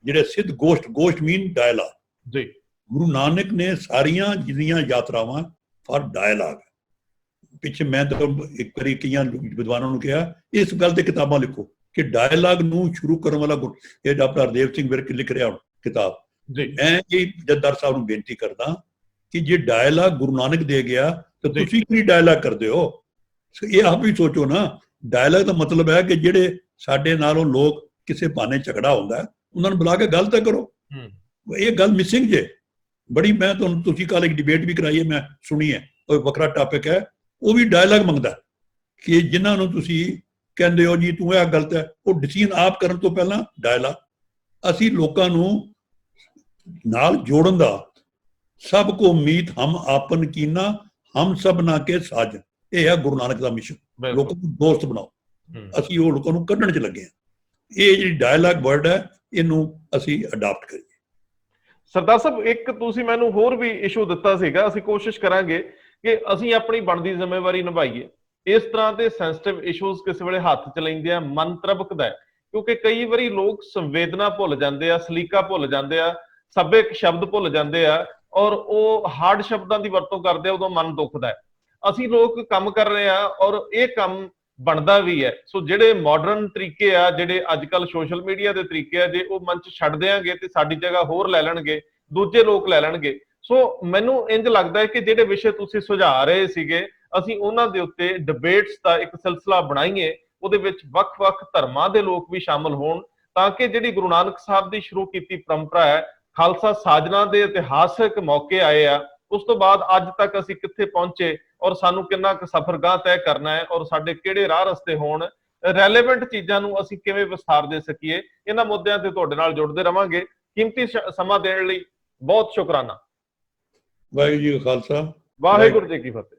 Speaker 1: ਜਿਹੜੇ ਸਿੱਧ ਗੋਸ਼ਟ ਮੀਨ ਡਾਇਲਾਗ ਜੀ। ਗੁਰੂ ਨਾਨਕ ਨੇ ਸਾਰੀਆਂ ਜਿਹੜੀਆਂ ਯਾਤਰਾਵਾਂ ਫਾਰ ਡਾਇਲਾਗ। ਪਿੱਛੇ ਮੈਂ ਤਾਂ ਇੱਕ ਵਾਰੀ ਕਈਆਂ ਵਿਦਵਾਨਾਂ ਨੂੰ ਕਿਹਾ, ਇਸ ਗੱਲ ਤੇ ਕਿਤਾਬਾਂ ਲਿਖੋ ਕਿ ਡਾਇਲਾਗ ਨੂੰ ਸ਼ੁਰੂ ਕਰਨ ਵਾਲਾ ਇਹ ਡਾਕਟਰ ਹਰਦੇਵ ਸਿੰਘ ਵਿਰਕ ਲਿਖ ਰਿਹਾ ਕਿਤਾਬ। ਮੈਂ ਇਹ ਜਥੇਦਾਰ ਸਾਹਿਬ ਨੂੰ ਬੇਨਤੀ ਕਰਦਾ ਕਿ ਜੇ ਡਾਇਲਾਗ ਗੁਰੂ ਨਾਨਕ ਦੇ ਗਿਆ ਤਾਂ ਤੁਸੀਂ ਕੀ ਡਾਇਲਾਗ ਕਰਦੇ ਹੋ? ਇਹ ਆਪ ਵੀ ਸੋਚੋ ਨਾ। ਡਾਇਲਾਗ ਦਾ ਮਤਲਬ ਹੈ ਕਿ ਜਿਹੜੇ ਸਾਡੇ ਨਾਲੋਂ ਲੋਕ ਕਿਸੇ ਬਹਾਨੇ ਝਗੜਾ ਹੁੰਦਾ, ਉਹਨਾਂ ਨੂੰ ਬੁਲਾ ਕੇ ਗੱਲ ਤਾਂ ਕਰੋ। ਇਹ ਗੱਲ ਮਿਸਿੰਗ ਜੇ ਬੜੀ। ਮੈਂ ਤੁਹਾਨੂੰ, ਤੁਸੀਂ ਕੱਲ ਇੱਕ ਡਿਬੇਟ ਵੀ ਕਰਾਈ ਹੈ, ਮੈਂ ਸੁਣੀ ਹੈ, ਉਹ ਵੱਖਰਾ ਟਾਪਿਕ ਹੈ, ਉਹ ਵੀ ਡਾਇਲਾਗ ਮੰਗਦਾ ਕਿ ਜਿਨ੍ਹਾਂ ਨੂੰ ਤੁਸੀਂ ਕਹਿੰਦੇ ਹੋ ਜੀ ਤੂੰ ਇਹ ਗਲਤ ਹੈ, ਉਹ ਡਿਸੀਜਨ ਆਪ ਕਰਨ ਤੋਂ ਪਹਿਲਾਂ ਡਾਇਲਾਗ। ਅਸੀਂ ਲੋਕਾਂ ਨੂੰ ਨਾਲ ਜੋੜਨ ਦਾ, ਸਭ ਕੋ ਮੀਤ ਹਮ ਆਪਨ ਕੀਨਾ, ਹਮ ਸਭ ਨਾ ਕੇ ਸਾਜਨ, ਇਹ ਹੈ ਗੁਰੂ ਨਾਨਕ ਦਾ ਮਿਸ਼ਨ। ਲੋਕਾਂ ਨੂੰ ਦੋਸਤ ਬਣਾਓ। ਅਸੀਂ ਉਹ ਲੋਕਾਂ ਨੂੰ ਕੱਢਣ 'ਚ ਲੱਗੇ ਹਾਂ। ਇਹ ਜਿਹੜੀ ਡਾਇਲਾਗ ਵਰਡ ਹੈ, ਇਹਨੂੰ ਅਸੀਂ ਅਡਾਪਟ ਕਰੀਏ।
Speaker 2: ਸਰਦਾਰ ਸਾਹਿਬ, ਇੱਕ ਤੁਸੀਂ ਮੈਨੂੰ ਹੋਰ ਵੀ ਇਸ਼ੂ ਦਿੱਤਾ ਸੀਗਾ, ਅਸੀਂ ਕੋਸ਼ਿਸ਼ ਕਰਾਂਗੇ ਕਿ ਅਸੀਂ ਆਪਣੀ ਬਣਦੀ ਜ਼ਿੰਮੇਵਾਰੀ ਨਿਭਾਈਏ। ਇਸ ਤਰ੍ਹਾਂ ਦੇ ਸੈਂਸਿਟਿਵ ਇਸ਼ੂਜ਼ ਕਿਸੇ ਵੇਲੇ ਹੱਥ 'ਚ ਲੈਂਦੇ ਆ, ਮਨ ਤਰਬਕਦਾ ਹੈ, ਕਿਉਂਕਿ ਕਈ ਵਾਰੀ ਲੋਕ ਸੰਵੇਦਨਾ ਭੁੱਲ ਜਾਂਦੇ ਆ, ਸਲੀਕਾ ਭੁੱਲ ਜਾਂਦੇ ਆ, ਸੱਭਿਅਕ ਸ਼ਬਦ ਭੁੱਲ ਜਾਂਦੇ ਆ, ਔਰ ਉਹ ਹਾਰਡ ਸ਼ਬਦਾਂ ਦੀ ਵਰਤੋਂ ਕਰਦੇ ਆ, ਉਦੋਂ ਮਨ ਦੁਖਦਾ ਹੈ। ਅਸੀਂ ਲੋਕ ਕੰਮ ਕਰ ਰਹੇ ਆ ਔਰ ਇਹ ਕੰਮ ਬਣਦਾ ਵੀ ਹੈ। ਸੋ ਜਿਹੜੇ ਮਾਡਰਨ ਤਰੀਕੇ ਆ, ਜਿਹੜੇ ਅੱਜ ਕੱਲ ਸੋਸ਼ਲ ਮੀਡੀਆ ਦੇ ਤਰੀਕੇ ਆ, ਜੇ ਉਹ ਮੰਚ ਛੱਡ ਦਿਆਂਗੇ ਤੇ ਸਾਡੀ ਜਗ੍ਹਾ ਹੋਰ ਲੈ ਲੈਣਗੇ, ਦੂਜੇ ਲੋਕ ਲੈ ਲੈਣਗੇ। ਸੋ ਮੈਨੂੰ ਇੰਜ ਲੱਗਦਾ ਹੈ ਕਿ ਜਿਹੜੇ ਵਿਸ਼ੇ ਤੁਸੀਂ ਸੁਝਾ ਰਹੇ ਸੀਗੇ, ਅਸੀਂ ਉਹਨਾਂ ਦੇ ਉੱਤੇ ਡਿਬੇਟਸ ਦਾ ਇੱਕ ਸਿਲਸਿਲਾ ਬਣਾਈਏ, ਉਹਦੇ ਵਿੱਚ ਵੱਖ-ਵੱਖ ਧਰਮਾਂ ਦੇ ਲੋਕ ਵੀ ਸ਼ਾਮਲ ਹੋਣ, ਤਾਂ ਕਿ ਜਿਹੜੀ ਗੁਰੂ ਨਾਨਕ ਸਾਹਿਬ ਦੀ ਸ਼ੁਰੂ ਕੀਤੀ ਪਰੰਪਰਾ ਹੈ, ਖਾਲਸਾ ਸਾਜਨਾ ਦੇ ਇਤਿਹਾਸਕ ਮੌਕੇ ਆਏ ਆ, ਉਸ ਤੋਂ ਬਾਅਦ ਅੱਜ ਤੱਕ ਅਸੀਂ ਕਿੱਥੇ ਪਹੁੰਚੇ ਔਰ ਸਾਨੂੰ ਕਿੰਨਾ ਕੁ ਸਫ਼ਰਗਾਹ ਤੈਅ ਕਰਨਾ ਹੈ, ਔਰ ਸਾਡੇ ਕਿਹੜੇ ਰਾਹ ਰਸਤੇ ਹੋਣ, ਰੈਲੇਵੈਂਟ ਚੀਜ਼ਾਂ ਨੂੰ ਅਸੀਂ ਕਿਵੇਂ ਵਿਸਥਾਰ ਦੇ ਸਕੀਏ, ਇਹਨਾਂ ਮੁੱਦਿਆਂ ਤੇ ਤੁਹਾਡੇ ਨਾਲ ਜੁੜਦੇ ਰਵਾਂਗੇ। ਕੀਮਤੀ ਸਮਾਂ ਦੇਣ ਲਈ ਬਹੁਤ ਸ਼ੁਕਰਾਨਾ।
Speaker 1: ਵਾਹਿਗੁਰੂ ਜੀ ਕਾ ਖਾਲਸਾ,
Speaker 2: ਵਾਹਿਗੁਰੂ ਜੀ ਕੀ ਫਤਿਹ।